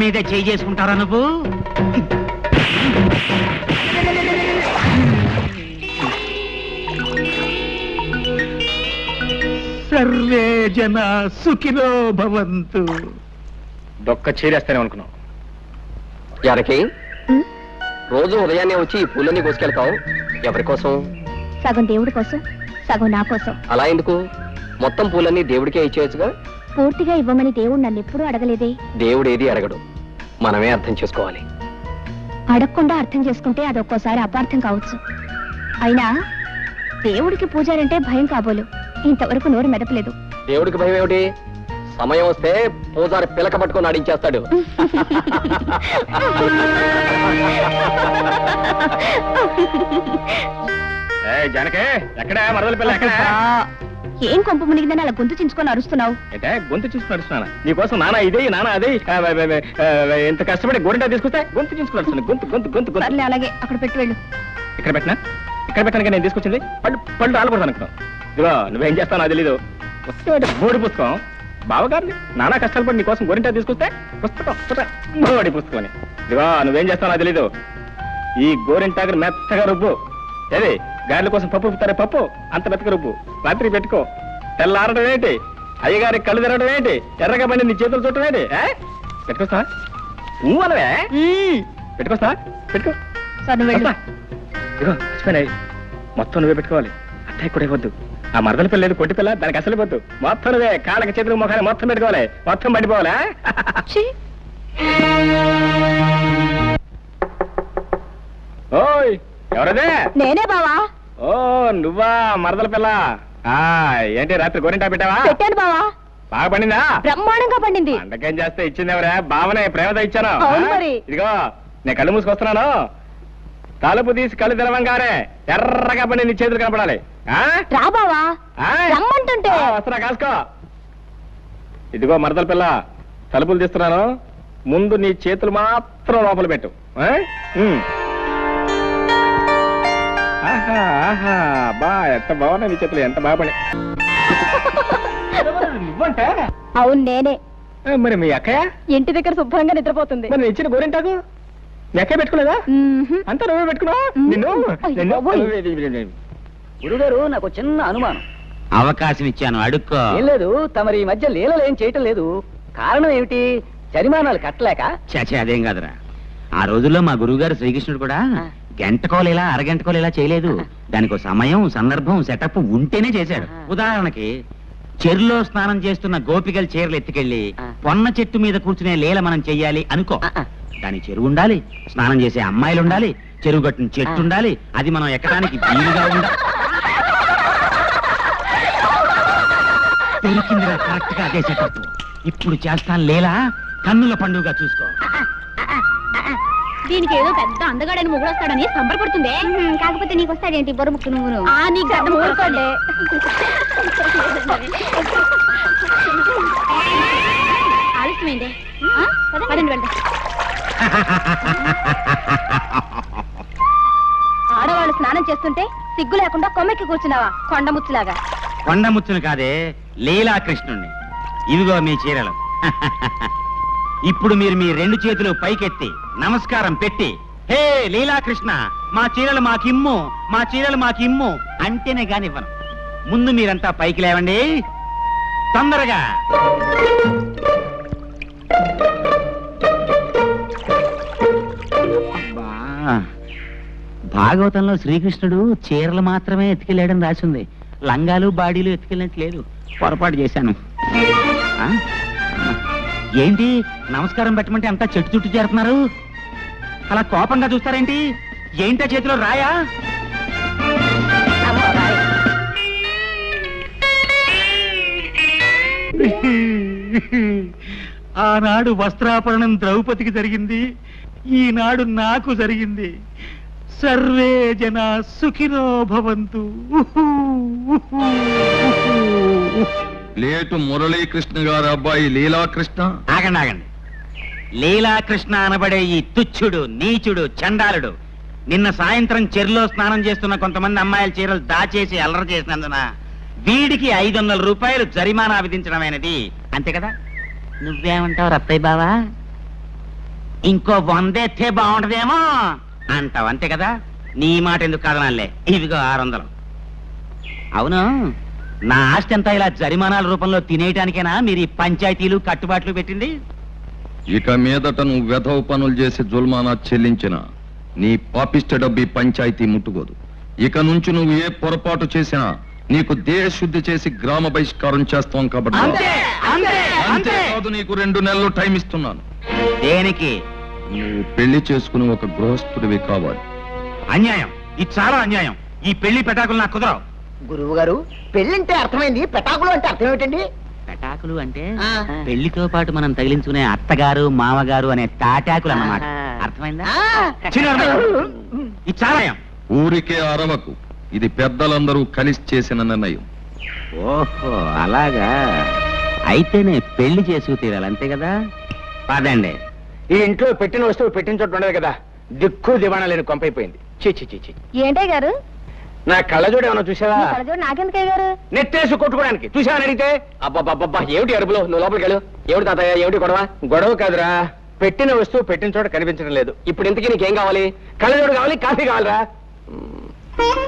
మీద చేయి చేసుకుంటారా నువ్వు? సర్వే జన సుఖినో భవంతు.
దొక్క చీరేస్తానే అనుకున్నావు.
ఎరకి రోజు ఉదయాన్నే వచ్చి ఈ పూలన్నీ కోసుకెళ్తావు, ఎవరి కోసం?
సగం దేవుడి కోసం, సగం నా కోసం.
అలా ఎందుకు? మొత్తం పూలన్నీ దేవుడికే ఇచ్చేయచ్చుగా.
పూర్తిగా ఇవ్వమని దేవుడు నన్ను ఎప్పుడూ అడగలేదే.
దేవుడు ఏది అడగడు, మనమే అర్థం చేసుకోవాలి.
అడగకుండా అర్థం చేసుకుంటే అదొక్కోసారి అపార్థం కావచ్చు. అయినా దేవుడికి పూజారంటే భయం కాబోలు. ఇంతవరకు నోరు మెదపలేదు.
దేవుడికి భయం ఏమిటి? సమయం వస్తే పూజారి పిలక పట్టుకొని ఆడించేస్తాడు.
జానకే ఎక్కడ మరదల పిల్ల ఎక్కడ?
ఏం కొంప మునిగిందని అలా గొంతు చించుకొని అరుస్తున్నావు?
అంటే గొంతు చూసుకుని నడుస్తున్నాను నీకోసం. నానా ఇదే నానా అదే ఎంత కష్టపడి గోరింటా తీసుకొస్తే గొంతు చూసుకుని నడుస్తున్నాను. గొంతు గొంతు గొంతు గొంతు.
సర్లే, అలాగే అక్కడ పెట్టి వెళ్ళు.
ఇక్కడ పెట్టినా? ఇక్కడ పెట్టాను నేను తీసుకొచ్చింది పళ్ళు పళ్ళు రాలకూడదు అనుకున్నాను. ఇదిగో నువ్వేం చేస్తావు నాకు తెలీదు. వస్తే బోడి పుస్తకం బావగారిని నానా కష్టాలు పడి నీకోసం గోరింటా తీసుకొస్తే పుస్తకం బోడి పుస్తకం అని. ఇదిగో నువ్వేం చేస్తావు నాకు తెలీదు. ఈ గోరింటాకు మెత్తగా రుబ్బు. ఏది గారెల కోసం పప్పు రుబ్బుతారే, పప్పు అంత మెత్తగా రుబ్బు. రాత్రి పెట్టుకో. తెల్లారడం ఏంటి, అయ్యగారి కళ్ళు తెరవడం ఏంటి, ఎర్రగా పని నీ చేతులు చుట్టం ఏంటి? పెట్టుకొస్తా నువ్వు అనవే. పెట్టుకొస్తా పెట్టుకో. ఇదిగో మర్చిపోయినాయి, మొత్తం నువ్వే పెట్టుకోవాలి. అత్తయ్య కూడా ఇవ్వద్దు. ఆ మరదల పిల్ల లేదు, కొట్టి పిల్ల, దానికి అసలు ఇవ్వద్దు. మొత్తం నువ్వే కాళ్ళకి చేతులు ముఖాన్ని మొత్తం పెట్టుకోవాలి. మొత్తం పడిపోవాలా? ఓయ్ ఎవరదే?
నేనే బావా.
ఓ నువ్వా మరదల పిల్ల? ఏంటి రాత్రి గోరింటా పెట్టావా?
పెట్టాను బావా.
బాగా పండిందా?
బ్రహ్మాండంగా పండింది.
పండకేం చేస్తే ఇచ్చింది ఎవరా? బావనే ప్రేమతో ఇచ్చాను.
అవును మరి.
ఇదిగో నేను కళ్ళు మూసుకొస్తున్నాను. తలుపు తీసి కళ్ళు తెరవంగానే ఎర్రగా పండి నీ చేతులు కనపడాలి.
రా బావా, రమ్మంటుంటే.
వస్తున్నా, కాసుకో. ఇదిగో మరదల పిల్ల, తలుపులు తీస్తున్నాను. ముందు నీ చేతులు మాత్రం లోపల పెట్టు. ఆహా ఆహా బా ఎంత బాగున్నాయి నీ చేతులు, ఎంత బాగా పని. నువ్వంటే?
అవును నేనే.
మరి మీ అక్కయ్య
ఇంటి దగ్గర శుభ్రంగా నిద్రపోతుంది.
మరి ఇచ్చిన గోరింటాకు మీ అక్కయ్య పెట్టుకోలేదా? అంతా నువ్వే పెట్టుకున్నావు.
గురుగారు, నాకు చిన్న అనుమానం.
అవకాశం ఇచ్చాను, అడుక్కో.
ఏం లేదు, తమరి ఈ మధ్య లీలలు ఏం చేయటం లేదు. కారణం ఏమిటి? జరిమానాలు కట్టలేక?
చాచే అదేం కాదురా. ఆ రోజుల్లో మా గురువుగారు శ్రీకృష్ణుడు కూడా గంటకోలేలా అరగంటకోలేలా చేయలేదు. దానికి సమయం, సందర్భం, సెటప్ ఉంటేనే చేశాడు. ఉదాహరణకి చెరులో స్నానం చేస్తున్న గోపికల చీరలు ఎత్తుకెళ్లి పొన్న చెట్టు మీద కూర్చునే లీల మనం చెయ్యాలి అనుకో. దాని చెరువు ఉండాలి, స్నానం చేసే అమ్మాయిలు ఉండాలి, చెరువు గట్టున చెట్టు ఉండాలి, అది మనం ఎక్కడానికి వీలుగా ఉండాలి. దొరికిందిరా కరెక్ట్ గా అదే సెటప్. ఇప్పుడు చేస్తాను లీల, కన్నుల పండుగ చూసుకో.
దీనికి ఏదో పెద్ద అందగాడని మొగుడొస్తాడని సంబరపడుతుంది. కాకపోతే నీకు వస్తాడేంటి బొరముక్కు నువ్వు? నీకు ఊరుకోండి. ఆలస్యమైంది, పదండి వెళ్దాం. ఆడవాళ్ళు స్నానం చేస్తుంటే సిగ్గు లేకుండా కొమ్మెక్కి కూర్చున్నావా కొండముచ్చులాగా?
కొండముచ్చును కాదే, లీలాకృష్ణుణ్ణి. ఇవిగో మీ చీరలు. ఇప్పుడు మీరు మీ రెండు చేతులు పైకెత్తి నమస్కారం పెట్టి, హే లీలాకృష్ణ, మా చీరలు మాకిమ్ము, మా చీరలు మాకిమ్ము అంటేనే కానివ్వను. ముందు మీరంతా పైకి లేవండి, తొందరగా. భాగవతంలో శ్రీకృష్ణుడు చీరలు మాత్రమే ఎత్తుకెళ్ళాడని రాసింది. లంగాలు బాడీలు ఎత్తుకెళ్ళినట్టు లేదు. పొరపాటు చేశాను. ఏంటి నమస్కారం పెట్టమంటే అంతా చెట్టు చుట్టూ చేరుతున్నారు? అలా కోపంగా చూస్తారేంటి? ఏంటా చేతిలో రాయా? ఆనాడు వస్త్రాపరణం ద్రౌపదికి జరిగింది, ఈనాడు నాకు జరిగింది. సర్వే జన సుఖినో భవంతు.
లేటు మురళీకృష్ణ గారు అబ్బాయి లీలాకృష్ణ.
ఆగండి ఆగండి. లీలాకృష్ణ అనబడే ఈ తుచ్చుడు, నీచుడు, చండాలుడు నిన్న సాయంత్రం చెరులో స్నానం చేస్తున్న కొంతమంది అమ్మాయిల చీరలు దాచేసి అల్లరి చేసినందున వీడికి 500 రూపాయలు జరిమానా విధించడమైనది. అంతే కదా? నువ్వేమంటావు రత్తయ్య బావా? ఇంకో 100 ఎత్తే బాగుంటదేమో అంటావు, అంతే కదా? నీ మాట ఎందుకు కాదనాలే, ఇదిగో 600. అవును, నా ఆస్తి అంతా ఇలా జరిమానాల రూపంలో తినేయటానికేనా మీరు ఈ పంచాయతీలు కట్టుబాట్లు పెట్టింది?
ఇక మీదట నువ్వు వెధవ పనులు చేసి జుల్మానా చెల్లించిన నీ పాపిష్ట డబ్బు ఈ పంచాయతీ ముట్టుకోదు. ఇక నుంచి నువ్వు ఏ పొరపాటు చేసినా నీకు దేశశుద్ధి చేసి గ్రామ బహిష్కారం చేస్తాం కాబట్టి అంతేకాదు, నీకు 2 నెలలు టైం ఇస్తున్నాను.
దేనికి?
నువ్వు పెళ్లి చేసుకుని ఒక గృహస్థుడివి కావాలి.
అన్యాయం, ఇది చాలా అన్యాయం. ఈ పెళ్లి పెటాకులు నాకు కుదరవు.
గురువు గారు, పెళ్ళంటే అర్థమైంది, పెటాకులు అంటే అర్థం ఏమిటండి?
పెటాకులు అంటే
ఆ.
పెళ్లితో పాటు మనం తగిలించుకునే అత్తగారు మామగారు అనే తాటాకులు అన్నమాట. అర్థమైందా? ఇది చాలా
ఊరికే అరవకు, ఇది పెద్దలందరూ కలిసి చేసిన నిర్ణయం.
ఓహో అలాగా, అయితేనే పెళ్లి చేసుకు తీరాలి, అంతే కదా? పదండి.
ఈ ఇంట్లో పెట్టిన వస్తువు పెట్టిన చోటు ఉండదు కదా, దిక్కు దివాణా లేని కొంపైపోయింది. చీ.
ఏంటయ్య గారు?
నా కళ్ళజోడు ఏమన్నా చూసావా?
నాకెందుకయ్య గారు?
నెట్టేసి కొట్టుకోవడానికి చూసావని అడిగితే అబ్బా ఏమిటి అరుపులో, నువ్వు లోపలికి వెళ్ళు. ఏమిటి తాతయ్య, ఏమిటి గొడవ కాదురా, పెట్టిన వస్తువు పెట్టిన చోట కనిపించడం లేదు. ఇప్పుడు ఇంతకీ నీకేం కావాలి? కళ్ళజోడు కావాలి, కాఫీ కావాలరా?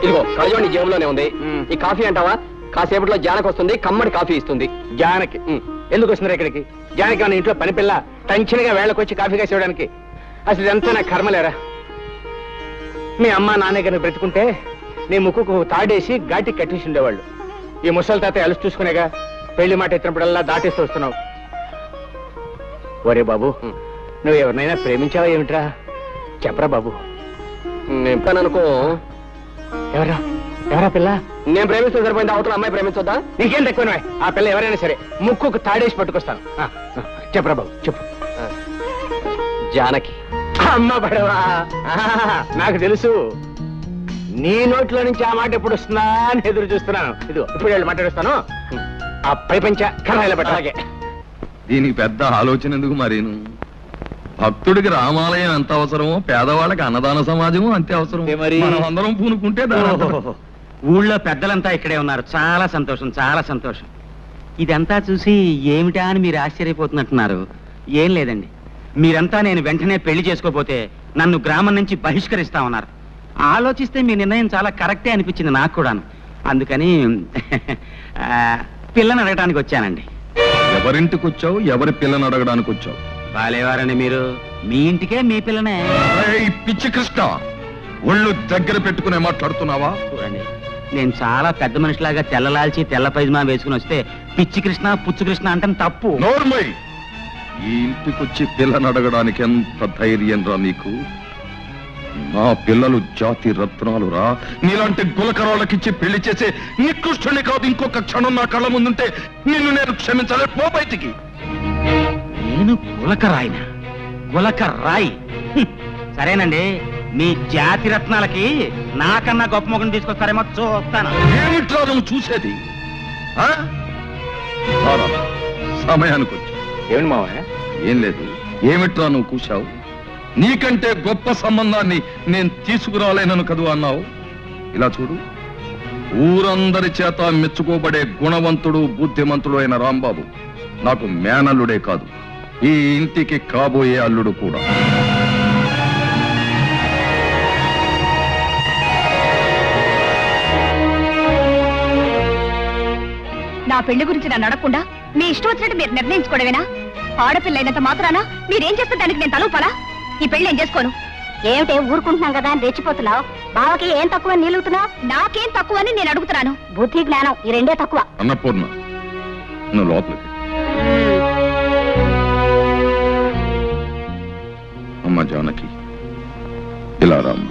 ఇదిగో కళ్ళజోడు నీ జేబులోనే ఉంది. ఈ కాఫీ అంటావా? కాసేపట్లో జానకి వస్తుంది, కమ్మడి కాఫీ ఇస్తుంది.
జానకి ఎందుకు వస్తున్నారు ఇక్కడికి? జానకి మన ఇంట్లో పని పిల్ల టెన్షన్ గా వేళకొచ్చి కాఫీ కాసి ఇవ్వడానికి. అసలు ఇదంతా నా కర్మలేరా. మీ అమ్మ నాన్న గారిని బ్రతుకుంటే నీ ముక్కుకు తాడేసి ఘాటి కట్టేసి ఉండేవాళ్ళు. ఈ ముసలి తాత అలసి చూసుకునేగా పెళ్లి మాట ఎత్తినప్పుడల్లా దాటేస్తూ వస్తున్నావు. ఒరే బాబు, నువ్వు ఎవరినైనా ప్రేమించావా ఏమిట్రా? చెప్పరా బాబు.
నేను అనుకో.
ఎవరా పిల్ల?
నేను ప్రేమిస్తే సరిపోయింది, అవతల అమ్మాయి ప్రేమించొద్దా?
నీకేం తక్కువ. ఆ పిల్ల ఎవరైనా సరే ముక్కుకు తాడేసి పట్టుకొస్తాను. చెప్పరా బాబు, చెప్పు.
జానకి.
అమ్మ పడవా, నాకు తెలుసు. నీ నోట్లో నుంచి ఆ మాట ఎప్పుడు వస్తుందా అని ఎదురు చూస్తున్నాను. ఇదిగో ఇప్పుడు వెళ్ళి మాట్లాడుస్తాను. ఆ పై పంచ కళాయిల పెట్టాగే.
దీనికి పెద్ద ఆలోచన ఎందుకు మరీను? భక్తుడికి రామాలయం ఎంత అవసరమో పేదవాళ్ళకి అన్నదాన సమాజము అంతే అవసరం. మనం అందరం పూనుకుంటే
ఊళ్ళో పెద్దలంతా ఇక్కడే ఉన్నారు. చాలా సంతోషం, చాలా సంతోషం. ఇదంతా చూసి ఏమిటా అని మీరు ఆశ్చర్యపోతున్నట్టున్నారు. ఏం లేదండి, మీరంతా నేను వెంటనే పెళ్లి చేసుకోపోతే నన్ను గ్రామం నుంచి బహిష్కరిస్తా ఉన్నారు. ఆలోచిస్తే మీ నిర్ణయం చాలా కరెక్టే అనిపించింది నాకు కూడాను. అందుకని పిల్లని అడగడానికి వచ్చానండి.
ఎవరింటికి వచ్చావు? ఎవరి పిల్లని అడగడానికి వచ్చావు?
బాలేవారని మీరు, మీ ఇంటికే మీ పిల్లనే.
పిచ్చి కృష్ణ, ఒళ్ళు దగ్గర పెట్టుకునే మాట్లాడుతున్నావా?
చూడండి, నేను చాలా పెద్ద మనిషిలాగా తెల్లలాల్చి తెల్ల పైజమా వేసుకుని వస్తే పిచ్చి కృష్ణ పుచ్చు కృష్ణ అంటే తప్పు.
నోర్మై, ఈ ఇంటికొచ్చి పిల్లని అడగడానికి ఎంత ధైర్యం రా నీకు? నా పిల్లలు జాతి రత్నాలు రా. నీలాంటి గులకరాళ్ళకిచ్చి పెళ్లి చేసే నికృష్టుని కాదు. ఇంకొక క్షణం నా కళ్ళ ముందుంటే నిన్ను నేను క్షమించలే. పో బయటికి.
నేను గులకరాయినా? గులకరాయి? సరేనండి, మీ జాతి రత్నాలకి నాకన్నా గొప్ప మొగను తీసుకొస్తారేమో చూస్తాను.
ఏమిట్రా నువ్వు చూసేది? సమయానికి వచ్చి
ఏమిటి మావయ్య?
ఏం లేదు. ఏమిట్రా నువ్వు కూశావు? నీకంటే గొప్ప సంబంధాన్ని నేను తీసుకురాలేనను కదూ అన్నావు. ఇలా చూడు, ఊరందరి చేత మెచ్చుకోబడే గుణవంతుడు బుద్ధిమంతుడు అయిన రాంబాబు నాకు మేనల్లుడే కాదు, ఈ ఇంటికి కాబోయే అల్లుడు కూడా.
నా పెళ్లి గురించి నన్ను అడగకుండా మీ ఇష్టం వచ్చినట్టు మీరు నిర్ణయించుకోవడమేనా? ఆడపిల్ల అయినంత మాత్రాన మీరేం చేస్తే దానికి నేను తలూపాలా? ఈ పెళ్లి నేను చేసుకోను. ఏమిటే ఊరుకుంటున్నాం కదా అని రెచ్చిపోతున్నావు? బావకి ఏం తక్కువ నిలుగుతున్నావు? నాకేం తక్కువ అని నేను అడుగుతున్నాను. బుద్ధి జ్ఞానం ఈ రెండే తక్కువ.
అన్నపూర్ణ, నువ్వు లోపలికి. అమ్మ జానకి, ఇలా రామ్మ,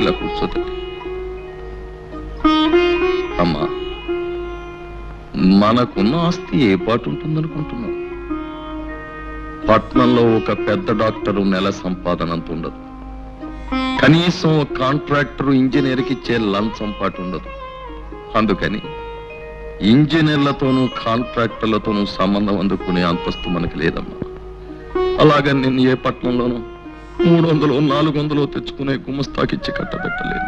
ఇలా కూర్చోతండి. అమ్మా, మనకున్న ఆస్తి ఏ పాటు ఉంటుందనుకుంటున్నావు? పట్నంలో ఒక పెద్ద డాక్టరు నెల సంపాదన అంత ఉండదు. కనీసం ఒక కాంట్రాక్టర్ ఇంజనీర్కి ఇచ్చే లంచం పాటు ఉండదు. అందుకని ఇంజనీర్లతోనూ కాంట్రాక్టర్లతోనూ సంబంధం అందుకునే అంతస్తు మనకి లేదమ్మా. అలాగని నేను ఏ పట్నంలోనూ 300 400 తెచ్చుకునే గుమస్తాకిచ్చి కట్టబెట్టలేదు.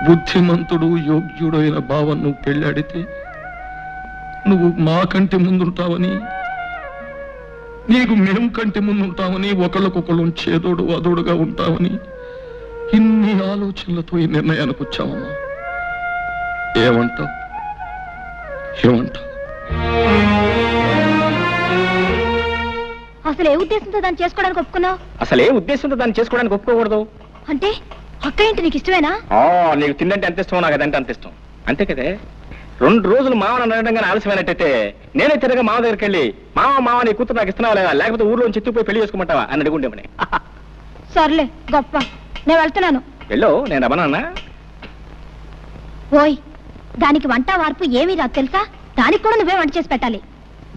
బుద్ధిమంతుడు యోగ్యుడు అయిన భావం నువ్వు పెళ్ళాడితే నువ్వు మా కంటి ముందుంటావని, నీకు మేము కంటి ముందుంటామని, ఒకళ్ళకొకళ్ళు చేదోడు అదోడుగా ఉంటామని ఇన్ని ఆలోచనలతో ఈ నిర్ణయానికి వచ్చావమ్మా. ఏమంటావు?
అసలు ఏ ఉద్దేశంతో దాన్ని చేసుకోవడానికి ఒప్పుకున్నావు?
అసలు ఏ ఉద్దేశంతో దాన్ని చేసుకోవడానికి ఒప్పుకోకూడదు
అంటే అక్క ఏంటి నీకు ఇష్టమేనా?
నీకు తిందంటే ఎంత ఇష్టం, నాకు అదంటే అంత ఇష్టం. అంతే కదే. 2 రోజులు మామని అనడంగా ఆలస్యమైనట్టయితే నేనే తిరగా మామ దగ్గరికి వెళ్ళి మామ నీ కూతురు నాకు ఇస్తున్నావా లేదా, లేకపోతే ఊర్లోంచి ఎత్తుకుపోయి పెళ్లి చేసుకోమంటావా అని అడుగుండేమని.
సర్లే గొప్ప, నేను వెళ్తున్నాను.
వెళ్ళు, నేను రమణన్నా.
ఓయ్, దానికి వంట వార్పు ఏమీ రాదు తెలుసా? దానికి కూడా నువ్వే వంట చేసి పెట్టాలి.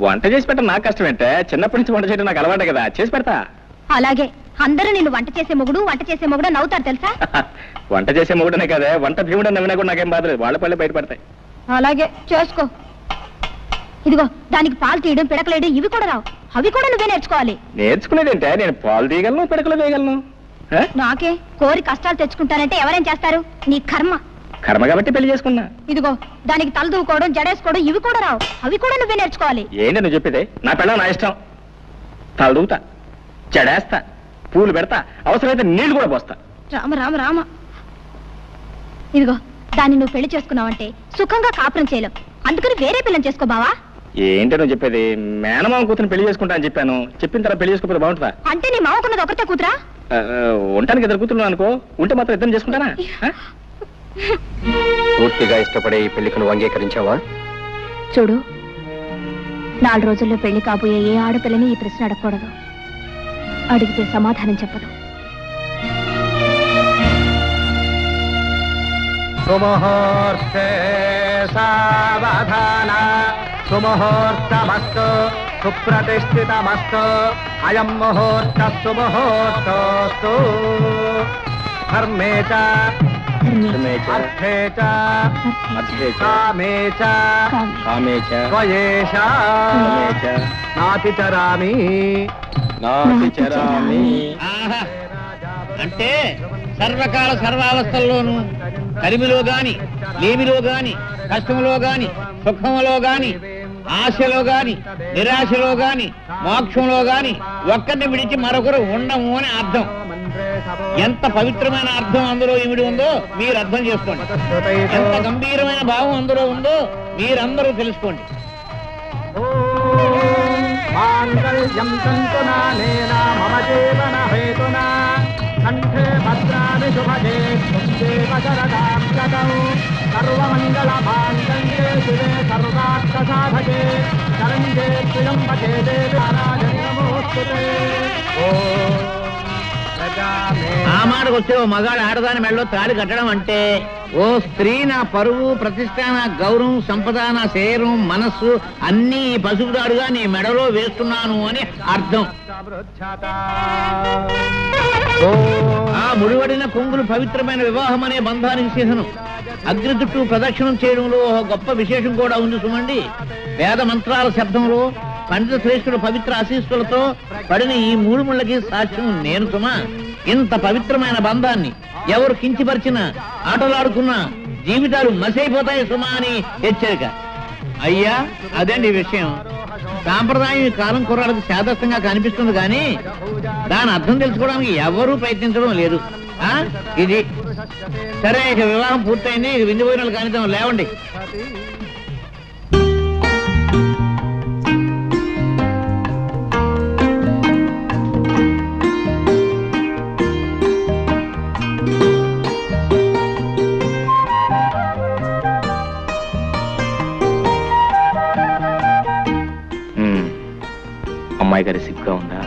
వంట చేసి పెట్టడం నాకు కష్టం ఏంటే, చిన్నప్పటి నుంచి వంట చేయడం నాకు అలవాటే కదా, చేసి పెడతా.
అలాగే అందరూ నేను వంట చేసే మొగుడు నవ్వుతారు తెలుసా?
వంట చేసే మొగుడనే కదా, వంట భీముడు నవ్వినా కూడా నాకేం బాధలేదు, వాళ్ళ పళ్ళే బయటపడతాయి.
అలాగే చేసుకో. ఇదిగో దానికి పాలు తీయడం, పిడకలేయడం ఇవి కూడా రావు, అవి కూడా నువ్వే నేర్చుకోవాలి.
నేర్చుకునేదేంటే, నేను పాలు తీయగలను, పిడకలు వేయగలను.
నాకే కోరి కష్టాలు తెచ్చుకుంటానంటే ఎవరేం చేస్తారు? నీ కర్మ.
కర్మ కాబట్టి పెళ్లి చేసుకున్నా.
ఇదిగో దానికి తల దూకోవడం, జడేసుకోవడం ఇవి కూడా రావు, అవి కూడా నువ్వే నేర్చుకోవాలి.
ఏంటి నువ్వు చెప్పేది? నా పిల్ల నా ఇష్టం. తల దూతా, జడేస్తా, పూలు పెడతా, అవసరమైతే నీళ్లు కూడా పోస్తా.
రామ రామ రామ. ఇదిగో దాన్ని నువ్వు పెళ్లి చేసుకున్నావంటే సుఖంగా కాపురం చేయలేవు, అందుకని వేరే పిల్లని చేసుకో బావా.
ఏంటి నువ్వు చెప్పేది? మేనమామ కూతురు పెళ్లి చేసుకుంటా అని చెప్పాను, చెప్పిన తర్వాత పెళ్లి చేసుకోకపోతే బాగుంటుందా?
అంటే నీ మామకున్నది ఒకటే కూతురా?
ఉండటానికి 2 కూతురు అనుకో, ఉంటే మాత్రం ఇద్దరు చేసుకుంటానా?
పూర్తిగా ఇష్టపడే ఈ పెళ్లికి నువ్వు అంగీకరించావా?
చూడు, 4 రోజుల్లో పెళ్లి కాబోయే ఏ ఆడపిల్లని ఈ ప్రశ్న అడగకూడదు. అడిగితే సమాధానం చెప్పదు.
సుముహూర్తే సావధాన, సుముహూర్తమస్తు, సుప్రతిష్ఠితమస్తు, అయం ముహూర్త సుముహూర్తోస్తు. ధర్మే చ అర్థే చ కామే చ త్వయేష నాతిచరామి.
అంటే సర్వకాల సర్వావస్థల్లోనూ కలిమిలో గాని, లేమిలో గాని, కష్టములో గాని, సుఖములో గాని, ఆశలో గాని, నిరాశలో గాని, మోక్షంలో గాని ఒక్కరిని విడిచి మరొకరు ఉండము అని అర్థం. ఎంత పవిత్రమైన అర్థం అందులో ఇమిడి ఉందో మీరు అర్థం చేసుకోండి. ఎంత గంభీరమైన భావం అందులో ఉందో మీరందరూ తెలుసుకోండి.
మాంగళ్యం తంతునానేన మమ జీవన హేతునా, కంఠే భద్రామి శుభగే త్వం శరదాం శతం. సర్వమంగళ మాంగళ్యే శివే సర్వార్థ సాధకే, శరణ్యే త్ర్యంబకే దేవి నారాయణి నమోస్తుతే.
ఆ మాటకు వచ్చే ఓ మగాడు ఆడదాని మెడలో తాళి కట్టడం అంటే, ఓ స్త్రీ నా పరువు, ప్రతిష్ట, నా గౌరవం, సంపద, నా శరీరం, మనస్సు అన్నీ పసుపుదాడుగా నీ మెడలో వేస్తున్నాను అని అర్థం. ఆ ముడివడిన కొంగులు పవిత్రమైన వివాహం అనే బంధానికి చిహ్నం. అగ్ని చుట్టూ ప్రదక్షిణం చేయడంలో ఒక గొప్ప విశేషం కూడా ఉంది సుమండి. వేద మంత్రాల శబ్దంలో, పండిత శ్రేష్ఠుల పవిత్ర ఆశీస్సులతో పడిన ఈ 3 ముళ్ళకి సాక్ష్యం నేను సుమా. ఇంత పవిత్రమైన బంధాన్ని ఎవరు కించిపరిచినా, ఆటలాడుకున్నా జీవితాలు మసైపోతాయి సుమా అని హెచ్చరిక. అయ్యా అదండి విషయం. సాంప్రదాయం ఈ కాలం కుర్రాళ్ళకి శాదస్తంగా కనిపిస్తుంది కానీ దాని అర్థం తెలుసుకోవడానికి ఎవరూ ప్రయత్నించడం లేదు. ఇది సరే, ఇక వివాహం పూర్తయింది, ఇక విందు భోజనాలు కానిద్దాం, లేవండి.
అమ్మాయి గారి సిగ్గుగా ఉందా?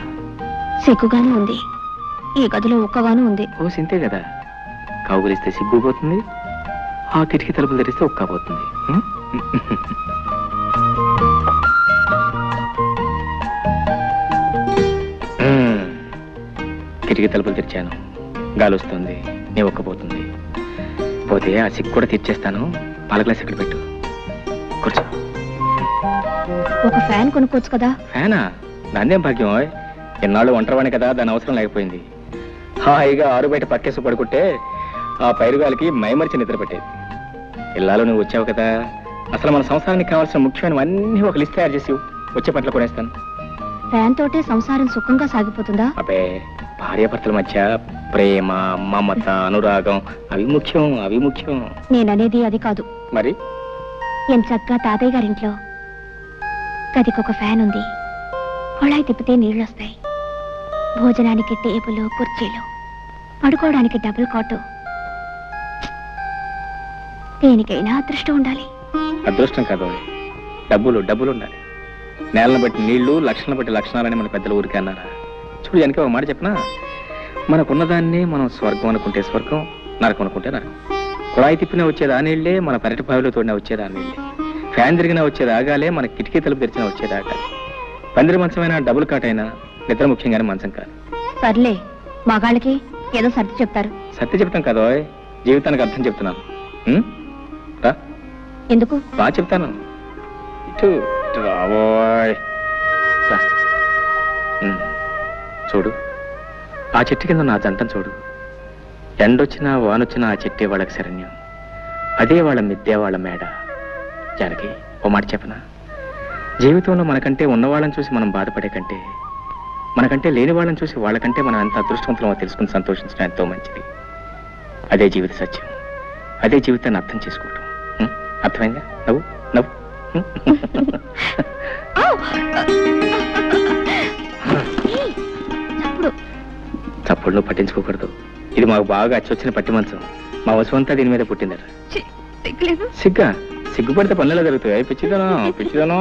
సిగ్గుగానే ఉంది, ఈ గదిలో ఒక్కగానే ఉంది.
ఓ సింతే కదా, కౌగులిస్తే సిగ్గు పోతుంది, ఆ కిటికీ తలుపులు తెరిస్తే ఒక్క పోతుంది. కిటికీ తలుపులు తెరిచాను, గాలి వస్తుంది, నీ ఒక్కపోతుంది. పోతే ఆ సిగ్గు కూడా తీర్చేస్తాను. పాల గ్లాస్ ఇక్కడ పెట్టు, కూర్చో.
ఒక ఫ్యాన్ కొనుక్కోవచ్చు కదా?
ఫ్యానా? దాన్నేం భాగ్యం. ఎన్నాళ్ళు ఒంటరివాణి కదా, దాని అవసరం లేకపోయింది. హాయిగా ఆరు బయట పక్కేసి పడుకుంటే ఆ పైరుగాలికి మైమరిచి నిద్ర పెట్టేది. ఇల్లాలు నువ్వు వచ్చావు కదా, అసలు మన సంసారానికి కావాల్సిన ముఖ్యమైనవన్నీ ఒక లిస్ట్ తయారు చేసి వచ్చే పట్ల కొనేస్తాను.
ఫ్యాన్ తోటే సంసారం సుఖంగా సాగిపోతుందా?
అబ్బే, భార్యాభర్తల మధ్య ప్రేమ, మమత, అనురాగం అవి ముఖ్యం, అవి ముఖ్యం.
నేననేది అది కాదు.
మరి
ఎంచక్కా తాతయ్య గారింట్లో గదికొక ఫ్యాన్ ఉంది. కొళాయి తిప్పితే నీళ్ళొస్తాయి. భోజనానికి టేబుల్, కుర్చీలు, పడుకోవడానికి డబుల్ కాటు. దేనికైనా అదృష్టం ఉండాలి.
అదృష్టం కాదు, డబ్బులు డబ్బులు ఉండాలి. నేలను బట్టి నీళ్లు, లక్షణాలను బట్టి లక్షణాలని మన పెద్దలు ఊరికే అన్నారా? చూడు, వెనక ఒక మాట చెప్పనా, మనకున్నదాన్ని మనం స్వర్గం అనుకుంటే స్వర్గం, నరకం అనుకుంటే నరకం. కుళాయి తిప్పినా వచ్చేది ఆ నీళ్లే, మన పెరటి బావిలో తోడినా వచ్చేది ఆ నీళ్లే. ఫ్యాన్ తిరిగినా వచ్చేది ఆగాలే, మన కిటికీ తలుపు తెరిచినా వచ్చేది ఆగాలి. పందిరి మంచమైనా, డబుల్ కాట్ అయినా నిద్ర ముఖ్యంగానే మంచం కాదు.
సర్లే, మగాళ్ళకి ఏదో సర్ది చెప్తారు.
సత్య చెప్తాం కదా, జీవితానికి అర్థం చెప్తున్నాను. రా,
ఎందుకు?
బాగా చెప్తాను. ఇటు రాబోయ్. చూడు, ఆ చెట్టు కింద నా జంటను చూడు. ఎండొచ్చినా వానొచ్చినా ఆ చెట్టే వాళ్ళకి శరణ్యం. అదే వాళ్ళ మిద్దే, వాళ్ళ మేడ. జానకి, ఓ మాట చెప్పనా, జీవితంలో మనకంటే ఉన్నవాళ్ళని చూసి మనం బాధపడే కంటే, మనకంటే లేని వాళ్ళని చూసి వాళ్ళకంటే మనం ఎంత అదృష్టవంతులమో తెలుసుకుని సంతోషించడం ఎంతో మంచిది. అదే జీవిత సత్యం, అదే జీవితాన్ని అర్థం చేసుకోవటం. అర్థమైందా? నవ్వు నవ్వు. చప్పుడు నువ్వు పట్టించుకోకూడదు. ఇది మాకు బాగా అచ్చొచ్చిన పట్టి మంచం. మా వసువంతా దీని మీద పుట్టిందట. సిగ్గా? సిగ్గుపడితే పనులలో జరుగుతాయి. పిచ్చిదనో పిచ్చిదనో.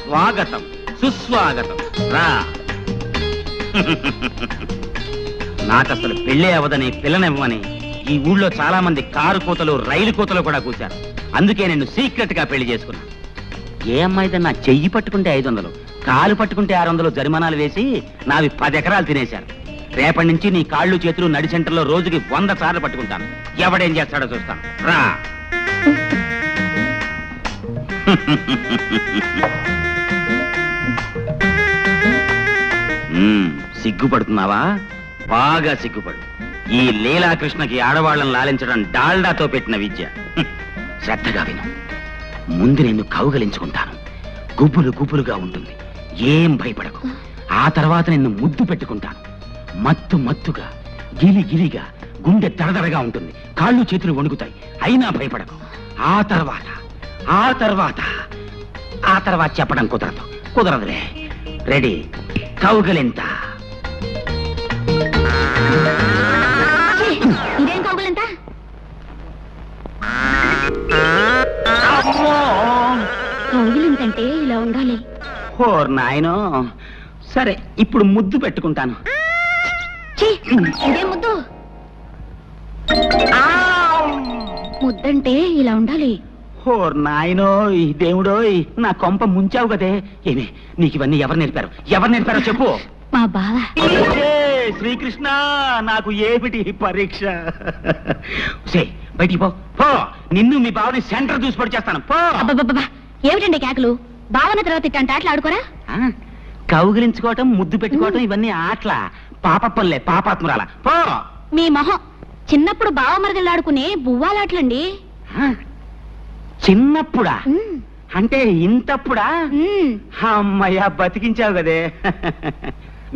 స్వాగతం, సుస్వాగతం. రా. నాకసలు పెళ్ళే అవదని, పిల్లనివ్వని ఈ ఊళ్ళో చాలా మంది కారు కోతలు, రైలు కోతలు కూడా కూర్చారు. అందుకే నేను సీక్రెట్ గా పెళ్లి చేసుకున్నా. ఏ అమ్మాయితో నా చెయ్యి పట్టుకుంటే 500, కాలు పట్టుకుంటే 600 జరిమానాలు వేసి నావి 10 ఎకరాలు తినేశారు. రేపటి నుంచి నీ కాళ్ళు చేతులు నడి సెంటర్లో రోజుకి 100 సార్లు పట్టుకుంటాను. ఎవడేం చేస్తాడో చూస్తాను. రా. సిగ్గుపడుతున్నావా? బాగా సిగ్గుపడు. ఈ లీలాకృష్ణకి ఆడవాళ్ళని లాలించడం డాల్డాతో పెట్టిన విద్య. శ్రద్ధగా విను. ముందు నిన్ను కౌగలించుకుంటాను. గుబులు గుబులుగా ఉంటుంది, ఏం భయపడకు. ఆ తర్వాత నిన్ను ముద్దు పెట్టుకుంటాను. మత్తు మత్తుగా, గిలి గిలిగా, గుండె దడదడగా ఉంటుంది. కాళ్ళు చేతులు వణుకుతాయి, అయినా భయపడకు. ఆ తర్వాత చెప్పడం కుదరదులే. రెడీ? కౌగలింత.
ఇదేం కౌగులంతా? కౌగులింతంటే ఇలా ఉండాలి.
ఓర్ నాయనో. సరే, ఇప్పుడు ముద్దు పెట్టుకుంటాను.
ఇదే ముద్దు? ముద్దంటే ఇలా ఉండాలి.
ఓర్ నాయనో, ఈ దేవుడోయ్, నా కొంప ముంచావు కదే. ఏమి, నీకు ఇవన్నీ ఎవరు నేర్పారో చెప్పు.
మా బావ.
శ్రీకృష్ణ, నాకు ఏమిటి పరీక్ష? బయటికి పో. నిన్ను మీ బావని సెంటర్ చూసి పడి చేస్తాను. పో.
ఏమిటండి కేకలు? బావన తర్వాత ఇట్టంటే ఆటలు ఆడుకోరా?
కౌగిలించుకోవటం, ముద్దు పెట్టుకోవటం ఇవన్నీ ఆటల. పాపప్పలే, పాపాత్మురాల. పో.
మీ మొహం. చిన్నప్పుడు బావ మరదలు ఆడుకునే బువ్వాలాటలండి.
చిన్నప్పుడా? అంటే ఇంతప్పుడా? అమ్మయ్యా, బతికించావు కదే.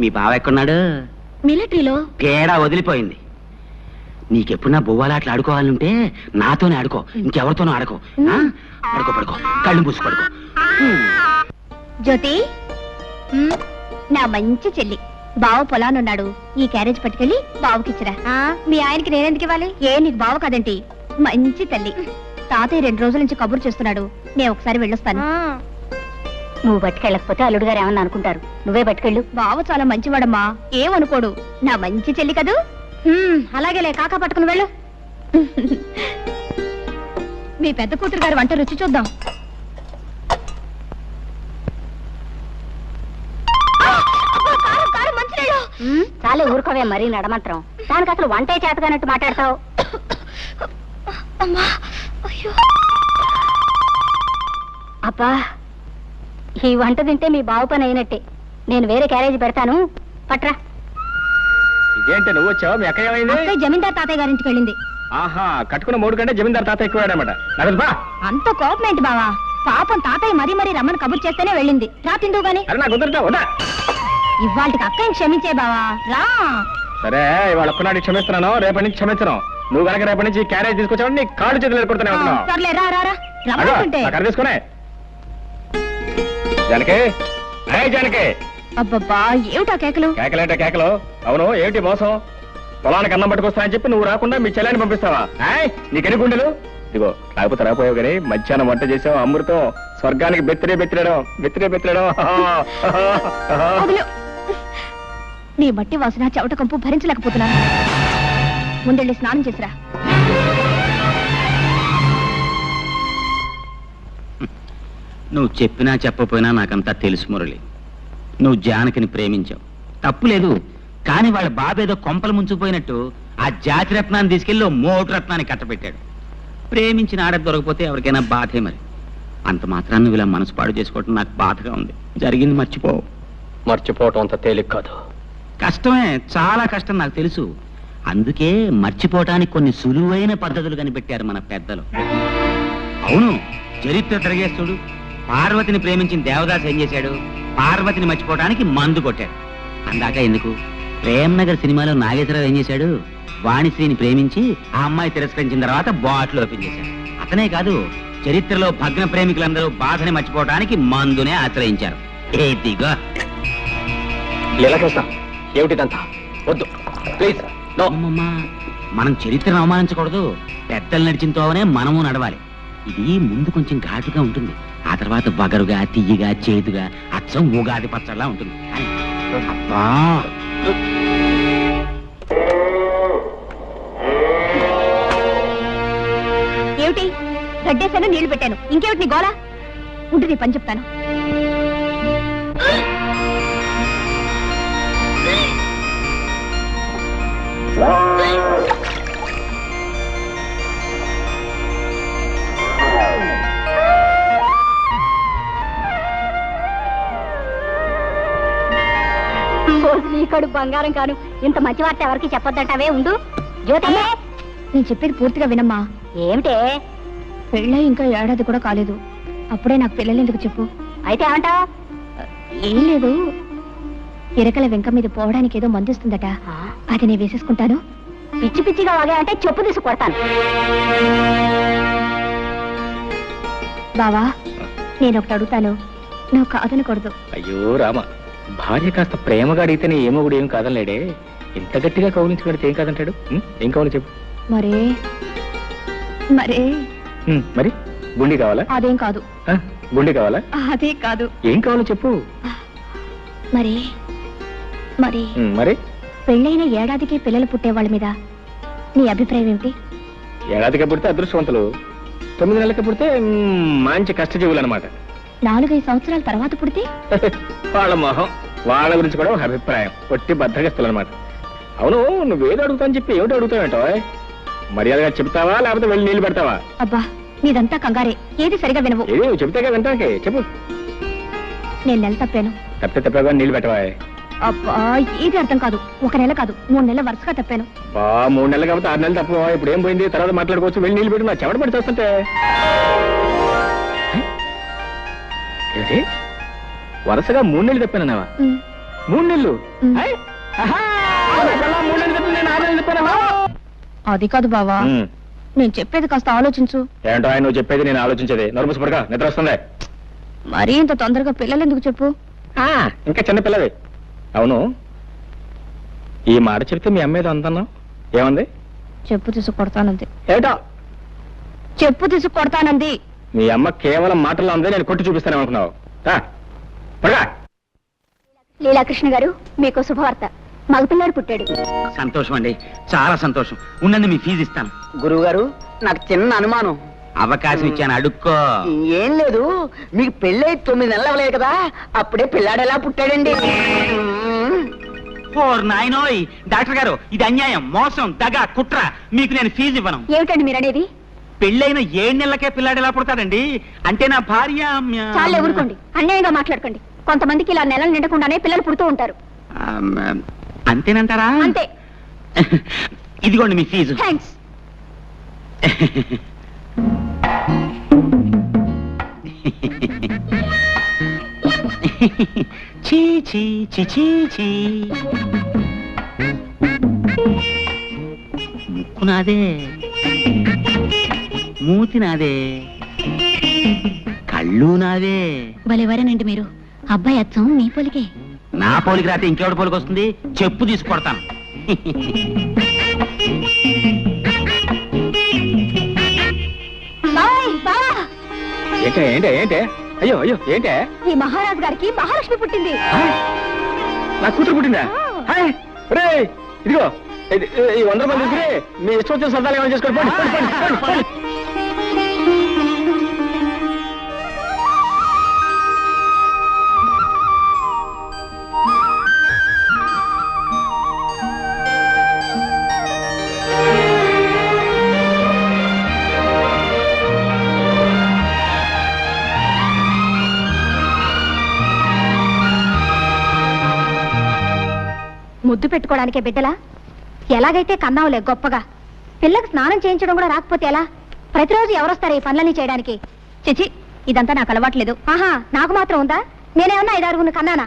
మీ బావ ఎక్కడున్నాడు?
మిలిటరీలో.
తేడా వదిలిపోయింది. నీకెప్పుడు నా బొవ్వాలాట్లు ఆడుకోవాలంటే నాతోనే ఆడుకో, ఇంకెవరితోనూ ఆడుకో. పడుకో, కళ్ళు మూసి పడుకో.
జ్యోతి, నా మంచి చెల్లి. బావ పొలానున్నాడు. ఈ క్యారేజ్ పట్టుకెళ్ళి బావకిచ్చిరా. మీ ఆయనకి నేనెందుకు ఇవ్వాలి? నీకు బావ కాదంటి, మంచి తల్లి. తాతయ్య 2 రోజుల నుంచి కబురు చేస్తున్నాడు. నేను ఒకసారి వెళ్ళొస్తాను. నువ్వు పట్టుకెళ్ళకపోతే అల్లుడు గారు ఏమన్నా అనుకుంటారు. నువ్వే పట్టుకెళ్ళు. బావ చాలా మంచివాడమ్మా, ఏమనుకోడు. నా మంచి చెల్లి కదూ. అలాగేలే, కాకా పట్టుకుని వెళ్ళు. మీ పెద్ద కూతురు గారు వంట రుచి చూద్దాం. చాలే ఊరుకోవే, మరీ నడమంత్రం. దానికి అసలు వంటే చేతగానట్టు మాట్లాడతావు. అబ్బా, ఈ వంట తింటే మీ బావు పని అయినట్టే. నేను వేరే క్యారేజీ పెడతాను, పట్రా.
ఇదేంటి నువ్వు వచ్చావు? మీ అక్క ఏమైంది?
అక్కయ్య జమీందార్ తాతయ్య గారింటికి వెళ్ళింది.
ఆహా, కట్టుకున్న మూడు కంటే జమీందార్ తాత ఎక్కువాడనమాట.
అంత కోపం ఏంటి బావా? పాపం తాతయ్య మరీ మరీ రమ్మని కబుర్ చేస్తేనే వెళ్ళింది. రా తిందువు గాని.
అరే నాకు కుదరదా? వద్దా?
ఇవాళకి అక్కయ్యని క్షమించే బావా, రా.
సరే, ఇవాళ ఒక్కనాడు క్షమిస్తున్నాను, రేపటి నుంచి క్షమించను. నువ్వు కనుక రేపటి నుంచి క్యారేజ్ తీసుకొచ్చావు నీ కాళ్ళు చేతులు ఎదుర్కొంటానే ఉంటున్నావు.
సర్లే రా రా రా. రమ్మంటుంటే.
అక్కడ తీసుకునే జానకి. జానకి,
అబ్బబ్బా ఏమిటా కేకలు?
కేకలేంటే కేకలు. అవును, ఏమిటి మోసం? పొలానికి అన్నం పట్టుకొస్తానని చెప్పి నువ్వు రాకుండా మీ చెల్లెని పంపిస్తావా? నీకెన్ని గుండెలు? ఇదిగో రాకపోతే రాపోయావు కానీ మధ్యాహ్నం వంట చేసావు అమృతం. స్వర్గానికి బెత్తిరేయడం.
వదిలు. నీ మట్టి వాసన చెవట కంపు భరించలేకపోతున్నాను. ముందెళ్ళి స్నానం చేసిరా.
నువ్వు చెప్పినా చెప్పపోయినా నాకంతా తెలుసు మురళి. నువ్వు జానకిని ప్రేమించావు, తప్పులేదు. కానీ వాళ్ళ బాబేదో కొంపలు ముంచుకుపోయినట్టు ఆ జాతి రత్నాన్ని తీసుకెళ్ళి మోటు రత్నాన్ని కట్టబెట్టాడు. ప్రేమించిన ఆడ దొరకపోతే ఎవరికైనా బాధే. మరి అంత మాత్రాన్ని నువ్వు ఇలా మనసు పాడు చేసుకోవటం నాకు బాధగా ఉంది. జరిగింది మర్చిపోవు.
మర్చిపోవటం అంత తేలిక కాదు.
కష్టమే, చాలా కష్టం నాకు తెలుసు. అందుకే మర్చిపోవటానికి కొన్ని సులువైన పద్ధతులు కనిపెట్టారు మన పెద్దలు. అవును, చరిత్ర తిరగేస్తుడు. పార్వతిని ప్రేమించిన దేవదాస్ ఏం చేశాడు? పార్వతిని మర్చిపోవడానికి మందు కొట్టాడు. అందాక ఎందుకు, ప్రేమ్ నగర్ సినిమాలో నాగేశ్వరరావు ఏం చేశాడు? వాణిశ్రీని ప్రేమించి ఆ అమ్మాయి తిరస్కరించిన తర్వాత బాటిల్ ఓపెన్ చేశాడు. అతనే కాదు, చరిత్రలో భగ్న ప్రేమికులందరూ బాధని మర్చిపోవడానికి మందునే ఆశ్రయించారు. ఏదిగా
లీలాకృష్ణ, ఏమిటిదంతా? వద్దు ప్లీజ్.
మనం చరిత్రను అవమానించకూడదు. పెద్దలు నడిచిన తోవనే మనము నడవాలి. ఇది ముందు కొంచెం ఘాటుగా ఉంటుంది, ఆ తర్వాత వగరుగా తియ్యగా చేదుగా అచ్చం ఉగాది పచ్చడిలా ఉంటుంది. అబ్బా,
ఏమిటి? గడ్డేశాను, నీళ్లు పెట్టాను. ఇంకేమిటి నీ గోల? ఉంటే నీ పని చెప్తాను. నీకడు బంగారం కాను. ఇంత మంచి వార్త ఎవరికి చెప్పొద్దంటావే. ఉండు జ్యోతి, నేను చెప్పేది పూర్తిగా వినమ్మా. ఏమిటే? పెళ్ళై ఇంకా ఏడాది కూడా కాలేదు, అప్పుడే నాకు పిల్లలు ఎందుకు చెప్పు. అయితే ఏమంటా? ఏం లేదు, ఇరకల వెంక మీద పోవడానికి ఏదో మందిస్తుందట, అది నేను వేసేసుకుంటాను. పిచ్చి పిచ్చిగా వాగా అంటే చెప్పు తీసి కొడతాను. బావా, నేను ఒకటి అడుగుతాను, నువ్వు కాదనకూడదు.
అయ్యో రామ, భార్య కాస్త ప్రేమగా అడిగితేనే ఏమో కూడా ఏం కాదనలేడే. ఇంత గట్టిగా కౌలించి పెడితే ఏం కాదంటాడు? ఏం కావాలి చెప్పు.
మరే మరే
మరి గుండి కావాలా?
అదేం కాదు.
గుండి కావాలా?
అదే కాదు.
ఏం కావాలో చెప్పు.
మరి మరి
మరి
పెళ్ళైన ఏడాదికి పిల్లలు పుట్టే వాళ్ళ మీద నీ అభిప్రాయం ఏమిటి?
ఏడాదికి పుడితే అదృష్టవంతులు, 9 నెలలకి పుడితే మంచి కష్టజీవులు అనమాట.
4-5 సంవత్సరాల తర్వాత పుడితే
వాళ్ళ మొహం, వాళ్ళ గురించి కూడా ఒక అభిప్రాయం. ఒట్టి బద్దగస్తులు అనమాట. అవును, నువ్వేదో అడుగుతావని చెప్పి ఏమిటి అడుగుతావేంటో? మర్యాదగా చెప్తావా లేకపోతే వెళ్ళి నీళ్లు పెడతావా?
అబ్బా, నీదంతా కంగారే, ఏది సరిగా వినవు.
ఏది నువ్వు చెప్తాగా వింటాకే చెప్పు.
నేను నెల తప్పాను.
తప్పగా నీళ్లు పెట్టవా?
అబ్బా, ఏది అర్థం కాదు. 1 నెల కాదు, 3 నెలల వరుసగా తప్పాను.
3 నెలలు కాబట్టి 6 నెలలు తప్ప. ఇప్పుడు ఏం పోయింది, తర్వాత మాట్లాడుకోవచ్చు. వెళ్ళి నీళ్లు పెట్టి నా చెమట పడి చేస్తుంటే ఏంటి? వరుసగా 3 నెలలు తప్పానన్నావా? 3 నెలలు? 3 నెలలు తప్పి నేను 6 నెలలు తప్పానా?
అది కాదు బావా, నేను చెప్పేది కాస్త ఆలోచించు.
ఏంటో ఆయన నువ్వు చెప్పేది నేను ఆలోచించేది. నోరు పడక, నిద్ర వస్తుంది.
మరీ ఇంత తొందరగా పిల్లలు ఎందుకు చెప్పు?
ఇంకా చిన్న పిల్లవి. అవును, ఈ మాట చెప్తే మీ అమ్మ ఏదో అందన్నావు, ఏమంది?
చెప్పు తీసు కొడతానంది.
ఏటో
చెప్పు తీసు కొడతానంది.
మీ అమ్మ కేవలం మాటల్లో ఉంది, నేను కొట్టి చూపిస్తాను అనుకున్నావు.
లీలాకృష్ణ గారు, మీకు శుభవార్త. మగపిల్లాడు పుట్టాడు.
సంతోషం అండి, చాలా సంతోషం. ఉండండి, మీ ఫీజు ఇస్తాను.
గురువు గారు, నాకు చిన్న అనుమానం.
అవకాశం ఇచ్చాను, అడుక్కో.
ఏం లేదు, మీకు పెళ్ళై 9 నెలలు అవ్వలేదు కదా, అప్పుడే పిల్లాడు ఎలా పుట్టాడండి?
ఓర్ నాయనోయ్, డాక్టర్ గారు, ఇది అన్యాయం, మోసం, దగ, కుట్ర. మీకు నేను ఫీజు ఇవ్వను.
ఏమిటండి మీరు అనేది?
పెళ్ళైన 7 నెలలకే పిల్లాడు ఎలా పుడతాడండి? అంటే నా భార్య.
చాలే ఊరుకోండి, అన్యాయంగా మాట్లాడకండి. కొంతమందికి ఇలా నెలలు నిండకుండానే పిల్లలు పుడుతూ ఉంటారు.
అంతేనంటారా?
అంతే.
ఇదిగోండి మీ ఫీజు.
థ్యాంక్స్.
చీ చీ చీ చీ చీ. ముక్కు నాదే, మూతి నాదే, కళ్ళు నాదే.
భలేవారేనండి మీరు. అబ్బాయి అచ్చం మీ పోలికే.
నా పోలికి రాతే ఇంకెవడి పోలికి వస్తుంది? చెప్పు తీసుకొడతాను.
ఏంటే ఏంటే ఏంటే? అయ్యో అయ్యో ఏంటే?
ఈ మహారాజు గారికి మహాలక్ష్మి పుట్టింది.
నా కూతురు పుట్టిందా? హాయ్ రే, ఇదిగో ఈ 100 రూపాయలు తీసుకుని మీ ఇష్టం వచ్చిన సరదాలు ఏమైనా చేసుకోండి. పోండి, పోండి, పోండి, పోండి.
ముద్దు పెట్టుకోవడానికే బిడ్డలా? ఎలాగైతే కన్నావులే గొప్పగా. పిల్లకి స్నానం చేయించడం కూడా రాకపోతే ఎలా? ప్రతిరోజు ఎవరొస్తారు ఈ పనులన్నీ చేయడానికి? చిచి, ఇదంతా నాకు అలవాట్లేదు. ఆహా, నాకు మాత్రం ఉందా? నేనేమన్నా 5-6 కన్నానా?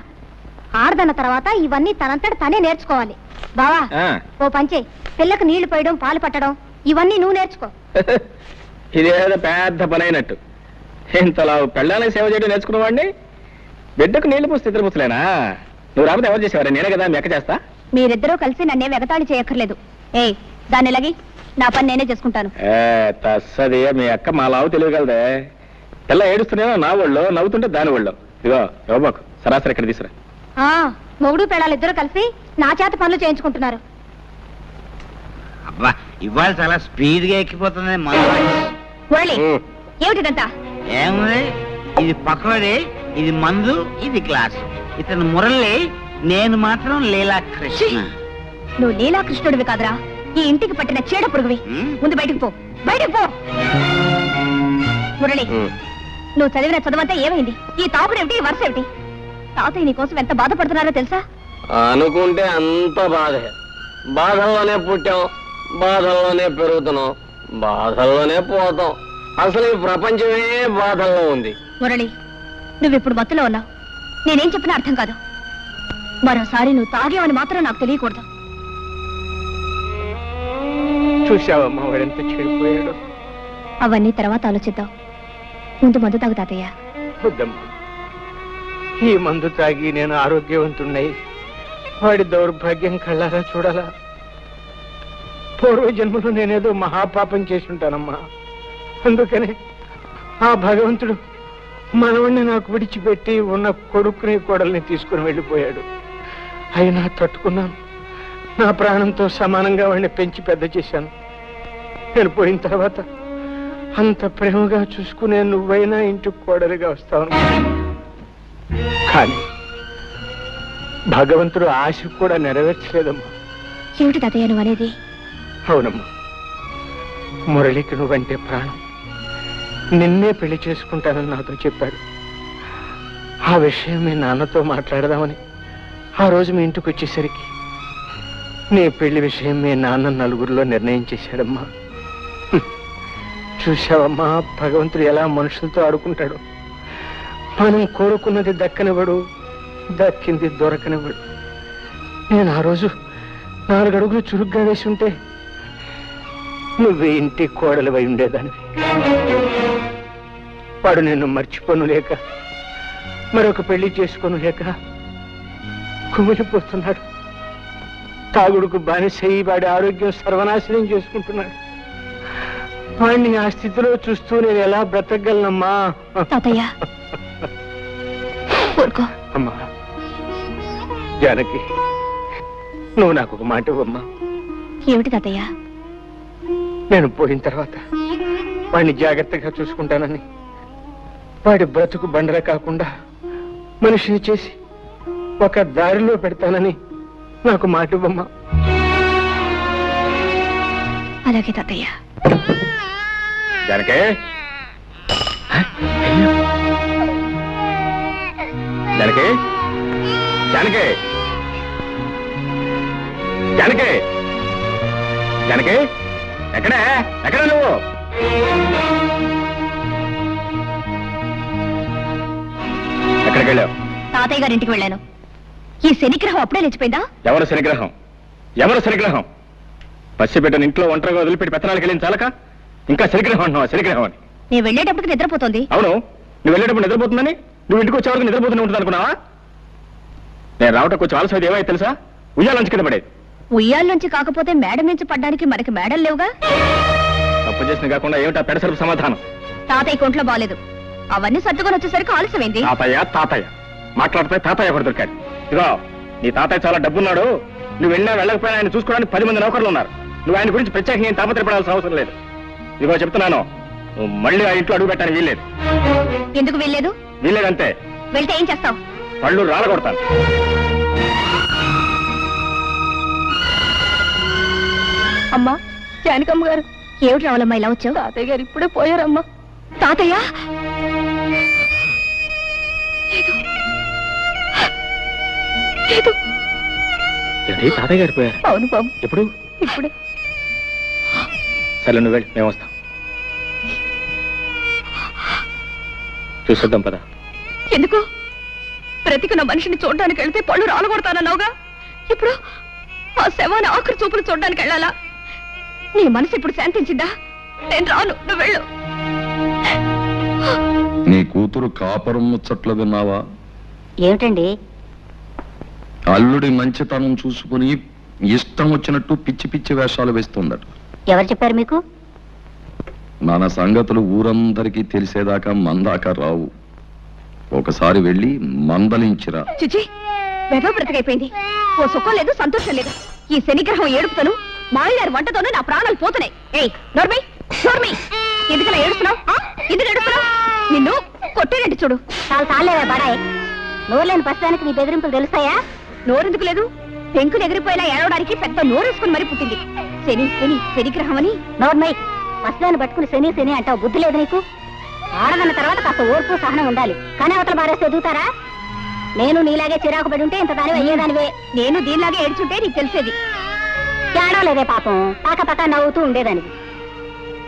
ఆడదన్న తర్వాత ఇవన్నీ తనంతట తనే నేర్చుకోవాలి. బావా, ఓ పంచే, పిల్లకు నీళ్లు పోయడం, పాలు పట్టడం ఇవన్నీ నువ్వు నేర్చుకో.
ఇదేదో పెద్ద పని అయినట్టు. ఇంతలా పెళ్ళానికి సేవ చేయడం నేర్చుకున్నవాడిని బిడ్డకు నీళ్లు పోస్తే ఇద్దరు పుస్తలేనా? నువ్వు రాకపోతే ఎవరు చేసేవారు? నేనే కదా మీ అక్క చేస్తా.
మీరిద్దరూ కలిసి నన్నే వెగతాళి చేయక్కర్లేదు. ఏయ్, దాన్ని ఎలాగి నా పని నేనే చేసుకుంటాను.
తస్సది, మీ అక్క మా లావు తెలియగలదే. పిల్ల ఏడుస్తున్నానో నా ఒళ్ళో, నవ్వుతుంటే దాని ఒళ్ళో. ఇదిగో ఇవ్వబాకు, సరాసరి ఇక్కడ తీసురా.
మొగుడు పెళ్ళాలు ఇద్దరు కలిసి నా చేత పనులు చేయించుకుంటున్నారు.
అబ్బా, ఇవాళ చాలా స్పీడ్ గా ఎక్కిపోతుంది.
ఏమిటిదంతా?
ఏముంది, ఇది పకోడీ, ఇది మందు, ఇది గ్లాసు. ఇతను మురళి, నేను మాత్రం లీలాకృష్ణ.
నువ్వు లీలాకృష్ణుడివి కాదురా, ఈ ఇంటికి పట్టిన చీడ పురుగువి. ముందు బయటికి పో, బయటికి పో. మురళి, నువ్వు చదివిన చదువంతా ఏమైంది? ఈ తాపుడేమిటి, ఈ వరుస ఏమిటి? తాతయ్య నీ కోసం ఎంత బాధపడుతున్నారో తెలుసా?
అనుకుంటే అంత బాధే. బాధల్లోనే పుట్టాం, బాధల్లోనే పెరుగుతున్నాం, బాధల్లోనే పోతాం. అసలు ఈ ప్రపంచమే బాధల్లో ఉంది.
మురళి, నువ్విప్పుడు మత్తులో ఉన్నావు. నేనేం చెప్పినా అర్థం కాదు. మరోసారి నువ్వు తాగేవని మాత్రం నాకు తెలియకూడదు.
చూసావమ్మా వాడెంత చెడిపోయాడు.
అవన్నీ తర్వాత ఆలోచిద్దాం. ముందు మందు తాగు తాతయ్య.
వద్దమ్మా, ఈ మందు తాగి నేను ఆరోగ్యవంతున్నై వాడి దౌర్భాగ్యం కళ్ళారా చూడాలా? పూర్వ జన్మలో నేనేదో మహాపాపం చేసి ఉంటానమ్మా. అందుకనే ఆ భగవంతుడు మనవణ్ణి నాకు విడిచిపెట్టి ఉన్న కొడుకుని కోడల్ని తీసుకుని వెళ్ళిపోయాడు. అయినా తట్టుకున్నాను. నా ప్రాణంతో సమానంగా వాడిని పెంచి పెద్ద చేశాను. నేను పోయిన తర్వాత అంత ప్రేమగా చూసుకునే నువ్వైనా ఇంటికి కోడలిగా వస్తావు. కానీ భగవంతుడు ఆశ కూడా నెరవేర్చలేదమ్మా.
ఏమిటి తాతయ్య నువ్వు అనేది?
అవునమ్మా, మురళికి నువ్వంటే ప్రాణం. నిన్నే పెళ్లి చేసుకుంటానని నాతో చెప్పాడు. ఆ విషయం మీ నాన్నతో మాట్లాడదామని ఆ రోజు మీ ఇంటికి వచ్చేసరికి నీ పెళ్లి విషయం మీ నాన్న నలుగురిలో నిర్ణయం చేశాడమ్మా. చూశావమ్మా, భగవంతుడు ఎలా మనుషులతో ఆడుకుంటాడు. మనం కోరుకున్నది దక్కనివ్వడు, దక్కింది దొరకనివ్వడు. నేను ఆ రోజు 4 అడుగులు చురుగ్గా వేసి ఉంటే నువ్వు ఇంటి కోడలివై ఉండేదానివి. వాడు నిన్ను మర్చిపోను లేక, మరొక పెళ్లి చేసుకోను లేక కుమిలిపోతున్నాడు. తాగుడుకు బానిసయి వాడి ఆరోగ్యం సర్వనాశనం చేసుకుంటున్నాడు. వాడిని ఆ స్థితిలో చూస్తూ నేను ఎలా బ్రతకగలనమ్మా?
తాతయ్య
అమ్మా జానకి, నువ్వు నాకు ఒక మాట ఇవ్వమ్మా.
ఏమిటి తాతయ్య?
నేను పోయిన తర్వాత వాడిని జాగ్రత్తగా చూసుకుంటానని, వాడి బ్రతుకు బండర కాకుండా మనిషిని చేసి ఒక దారిలో పెడతానని నాకు మాట ఇవ్వమ్మా.
అలాగే తాతయ్య.
జానకే, జానకే, జానకే, జానకి జానకి ఎక్కడే ఎక్కడ నువ్వు? ఎక్కడికి వెళ్ళావు?
తాతయ్య గారింటికి వెళ్ళాను. ఈ శనిగ్రహం అప్పుడే లేచిపోయిందా?
ఎవరు శనిగ్రహం? ఎవరు శనిగ్రహం? పసిబిడ్డను ఇంట్లో ఒంటరిగా వదిలిపెట్టి పెత్తనాలకు వెళ్ళిన చాలక ఇంకా శనిగ్రహం అంటున్నావా? శనిగ్రహం అని.
నేను వెళ్ళేటప్పటికి నిద్రపోతుంది.
అవును, నువ్వు వెళ్ళేటప్పుడు నిద్రపోతుందని నువ్వు ఇంటికి వచ్చే వరకు నిద్రపోతూనే ఉంటుంది అనుకున్నావా? నేను రావటం కొంచెం ఆలస్యం ఏమైతే తెలుసా? ఉయ్యాలంచి కింద పడేది.
ఉయ్యాల నుంచి కాకపోతే మేడ నుంచి పడ్డానికి మనకి మేడలు లేవుగా.
తప్పు చేసిన కాకుండా ఏమిటా పెడసరుపు సమాధానం?
తాతయ్య కొంట్లో బాలేదు. అవన్నీ సర్దుకొని వచ్చేసరికి ఆలస్యమైంది.
తాతయ్య తాతయ్య మాట్లాడితే తాతయ్య ఒకటి దొరికాడు. ఇదిగో నీ తాతయ్య చాలా డబ్బున్నాడు. నువ్వు వెళ్ళినా వెళ్ళకపోయినా ఆయన చూసుకోవడానికి 10 మంది నౌకర్లు ఉన్నారు. నువ్వు ఆయన గురించి ప్రత్యేకంగా ఏం తాపత్రపడాల్సిన అవసరం లేదు. ఇదిగో చెప్తున్నాను, నువ్వు మళ్ళీ ఆ ఇంట్లో అడుగు పెట్టడానికి వీల్లేదు.
ఎందుకు వెళ్ళలేదు?
వీల్లేదంతే.
వెళ్తే ఏం చేస్తావు?
పళ్ళు రాలగొడతాను.
అమ్మా, జానకమ్మ గారు. ఏమిటి రావాలమ్మా ఇలా వచ్చావు? తాతయ్య గారు ఇప్పుడే పోయారమ్మా. తాతయ్య
ఏంటి తాతయ్య గారు పోయారు?
అవును బాబు.
ఎప్పుడు?
ఇప్పుడే.
సరే నువ్వు వెళ్ళి, మేము వస్తాం. చూసొద్దాం పద.
ఎందుకు? బ్రతికున్న మనిషిని చూడడానికి వెళ్తే పళ్ళు రాలగొడతానన్నావుగా. ఇప్పుడు ఆ శవాన్ని ఆఖరి చూపులు చూడడానికి వెళ్ళాలా? నీ మనసు ఇప్పుడు శాంతించిందా? నేను రాను, నువ్వు వెళ్ళు.
నీ కూతురు కాపురం ముచ్చట్లు విన్నావా?
ఏమిటండి?
అల్లుడి మంచితనం చూసుకుని ఇష్టం వచ్చినట్టు పిచ్చి పిచ్చి వేషాలు వేస్తుందట.
ఎవరు చెప్పారు మీకు?
మన సంగతులు ఊరందరికీ తెలిసేదాకా మందాక రావు. ఒకసారి వెళ్ళి మందలించిరా.
చిచి, వెధవ బ్రతికైపోయింది. ఓ సుఖం లేదు, సంతోషం లేదు. ఈ శనిగ్రహం ఏడుపుతోను మాయగారి వంటతోనూ నా ప్రాణాలు పోతున్నాయి. ఏయ్ నోర్మి, నోర్మి, ఎందుకలా ఏడుస్తున్నావు? ఎందుకు ఏడుస్తున్నావు? నిన్ను కొట్టేనండి చూడు.
చాలా సాలేవే బడాయి. నోరులేని ప్రస్తుతానికి నీ బెదిరింపులు తెలుస్తాయా?
నోరెందుకు లేదు? పెంకులు ఎగిరిపోయేలా ఏడవడానికి పెద్ద నోరేసుకుని మరీ పుట్టింది. శని శని శనిగ్రహం అని.
నోర్మై, ప్రస్తుతాన్ని పట్టుకుని శని శని అంటావు. బుద్ధి లేదు నీకు? ఆడదన్న తర్వాత కాస్త ఓర్పు సహనం ఉండాలి. కానీ అవతల బారేస్తే ఎదుగుతారా? నేను నీలాగే చిరాకు పడి ఉంటే ఇంత దానివి అయ్యేదానివే.
నేను దీనిలాగే ఏడ్చుంటే నీకు తెలిసేది.
ఏడవలేదే పాపం, పక్క నవ్వుతూ ఉండేదానివి.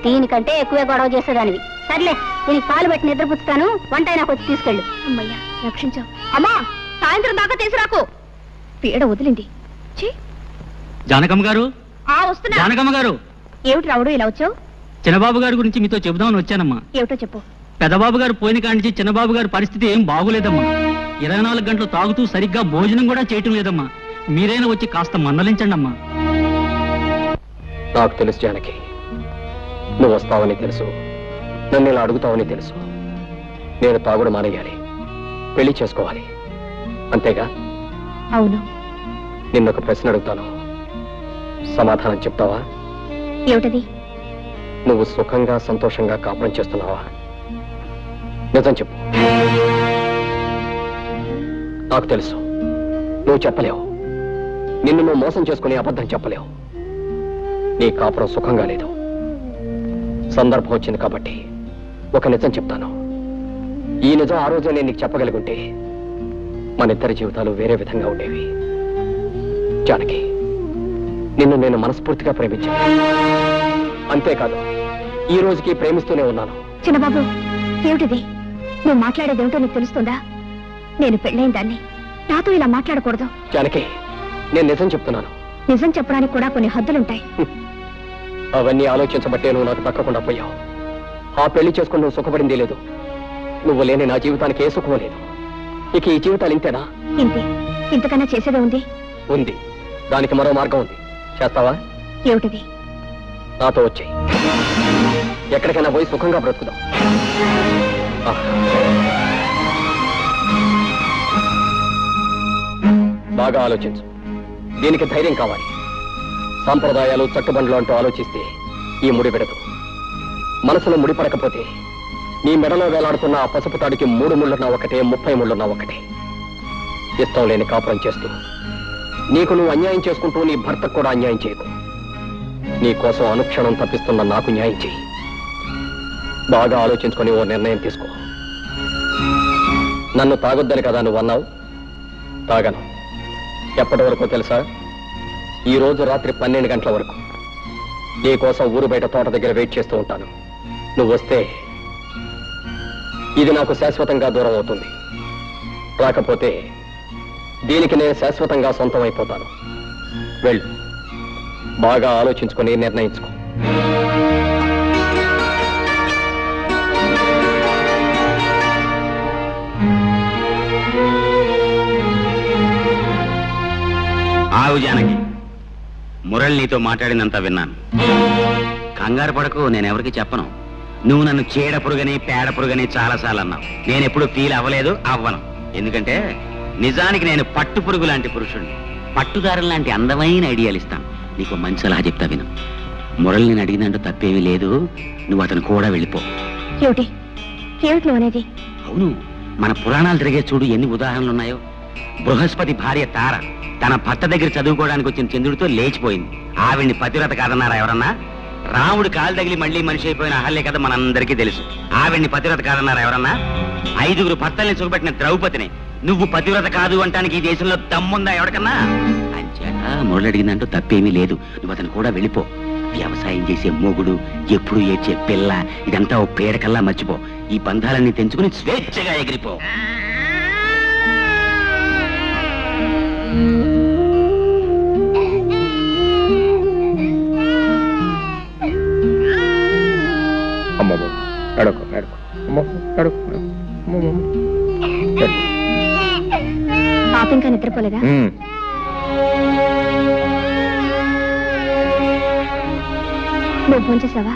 దీనికంటే ఎక్కువే గొడవ చేసేదానివి. సర్లే, దీనికి పాలు పెట్టి నిద్రపుచ్చుతాను. వంట నాకు వచ్చి తీసుకెళ్ళు.
అమ్మయ్యా, రక్షించావు. అమ్మా, సాయంత్రం దాకా తీసుకురాకు. పీడ వదిలింది.
జానకమ్మ గారు,
వస్తున్నా.
జానకమ్మ గారు.
ఏమిటి రావుడు ఇలా వచ్చావు?
చిన్నబాబు గారి గురించి మీతో చెబుదామని వచ్చానమ్మా.
ఏమిటో చెప్పు.
పెద్దబాబు గారు పోయిన కాడి నుంచి చిన్నబాబు గారి పరిస్థితి ఏం బాగులేదమ్మా. 24 గంటలు తాగుతూ సరిగ్గా భోజనం కూడా చేయటం లేదమ్మా. మీరైనా వచ్చి కాస్త మందలించండి అమ్మా.
నాకు తెలుసు జానకి, నువ్వు వస్తావని తెలుసు, నన్ను ఇలా అడుగుతావని తెలుసు. నేను తాగుడు మానేయాలి, పెళ్లి చేసుకోవాలి, అంతేగా?
అవును.
నిన్నొక ప్రశ్న అడుగుతాను, సమాధానం చెప్తావా?
ఏమిటది?
నువ్వు సుఖంగా సంతోషంగా కాపురం చేస్తున్నావా? నిజం చెప్పు. నాకు తెలుసు నువ్వు చెప్పలేవు. నిన్ను నువ్వు మోసం చేసుకుని అబద్ధం చెప్పలేవు. నీ కాపురం సుఖంగా లేదు. సందర్భం వచ్చింది కాబట్టి ఒక నిజం చెప్తాను. ఈ నిజం ఆ రోజు నేను నీకు చెప్పగలిగుంటే మన ఇద్దరి జీవితాలు వేరే విధంగా ఉండేవి. జానకి, నిన్ను నేను మనస్ఫూర్తిగా ప్రేమించాను. అంతేకాదు, ఈ రోజుకి ప్రేమిస్తూనే ఉన్నాను.
చిన్నబాబు, ఏమిటిది? నువ్వు మాట్లాడేదేమిటో నీకు తెలుస్తుందా? నేను పెళ్ళైన దాన్ని, నాతో ఇలా మాట్లాడకూడదు.
జానకి, నేను నిజం చెప్తున్నాను.
నిజం చెప్పడానికి కూడా కొన్ని హద్దులుంటాయి.
అవన్నీ ఆలోచించబట్టే నువ్వు నాకు తక్కకుండా పోయావు. ఆ పెళ్లి చేసుకుని నువ్వు సుఖపడింది లేదు. నువ్వు లేని నా జీవితానికి ఏ సుఖం లేదు. ఇక ఈ జీవితాలు ఇంతేనా?
ఇంతే. ఇంతకన్నా చేసేదే ఉంది?
ఉంది. దానికి మరో మార్గం ఉంది. చేస్తావా?
ఏమిటిది?
నాతో వచ్చేయి. ఎక్కడికైనా పోయి సుఖంగా బ్రతుకుదాం. బాగా ఆలోచించు. దీనికి ధైర్యం కావాలి. సాంప్రదాయాలు చట్టుబండ్లు అంటూ ఆలోచిస్తే ఈ ముడి విడదు. మనసులో ముడిపడకపోతే నీ మెడలో వేలాడుతున్న ఆ పసుపు తాడికి 3 ముళ్ళున్నా ఒకటే, 30 ముళ్ళున్నా ఒకటే. ఇష్టం లేని కాపురం చేస్తూ నీకు నువ్వు అన్యాయం చేసుకుంటూ నీ భర్తకు కూడా అన్యాయం చేయకు. నీ కోసం అనుక్షణం తప్పిస్తున్న నాకు న్యాయం చేయి. బాగా ఆలోచించుకొని ఓ నిర్ణయం తీసుకో. నన్ను తాగొద్దని కదా నువ్వు అన్నావు. తాగను. ఎప్పటి వరకు తెలుసా? ఈ రోజు రాత్రి 12 గంటల వరకు నీ కోసం ఊరు బయట తోట దగ్గర వెయిట్ చేస్తూ ఉంటాను. నువ్వు వస్తే ఇది నాకు శాశ్వతంగా దూరం అవుతుంది. రాకపోతే దీనికి నేను శాశ్వతంగా సొంతం అయిపోతాను. వెళ్ళు, బాగా ఆలోచించుకొని నిర్ణయించుకో.
ఆవు జానకి, మురళి నీతో మాట్లాడినంత విన్నాను. కంగారు పడకు, నేనెవరికి చెప్పను. నువ్వు నన్ను చీడ పురుగని పేడ పురుగని చాలాసార్లు అన్నావు. నేనెప్పుడు ఫీల్ అవ్వలేదు, అవ్వను. ఎందుకంటే నిజానికి నేను పట్టు పురుగు లాంటి పురుషుడిని. పట్టుదారులు లాంటి అందమైన ఐడియాలు ఇస్తాను. నీకు మంచి సలహా చెప్తా విను. మురళి నేను అడిగినంటూ తప్పేమీ లేదు. నువ్వు అతను కూడా వెళ్ళిపో.
ఏమిటి ఏమిటి నువ్వు అనేది?
అవును, మన పురాణాలు తిరిగే చూడు ఎన్ని ఉదాహరణలు ఉన్నాయో. బృహస్పతి భార్య తార తన భర్త దగ్గర చదువుకోవడానికి వచ్చిన చంద్రుడితో లేచిపోయింది. ఆవిడ్ని పతివ్రత కాదన్నారా ఎవరన్నా? రాముడు కాలు తగిలి మళ్ళీ మనిషి అయిపోయిన అహల్య కథ మనందరికీ తెలుసు. ఆవిడ్ని పతివ్రత కాదన్నారా ఎవరన్నా? 5 భర్తల్ని సుఖపెట్టిన ద్రౌపదిని నువ్వు పతివ్రత కాదు అంటానికి ఈ దేశంలో దమ్ముందా ఎవరికన్నా? అంచేత మురళి అడిగిందంటూ తప్పేమీ లేదు. నువ్వు అతను కూడా వెళ్ళిపో. వ్యవసాయం చేసే మొగుడు, ఎప్పుడు ఏడ్చే పిల్ల, ఇదంతా ఓ పేడకల్లా మర్చిపో. ఈ బంధాలన్నీ తెంచుకుని స్వేచ్ఛగా ఎగిరిపో.
అమ్మమ్మ అడుకో అడుకో అమ్మ అడుకో
పాప ఇంకా నిద్రపోలేదా? నువ్వు ఫోన్ చేసావా?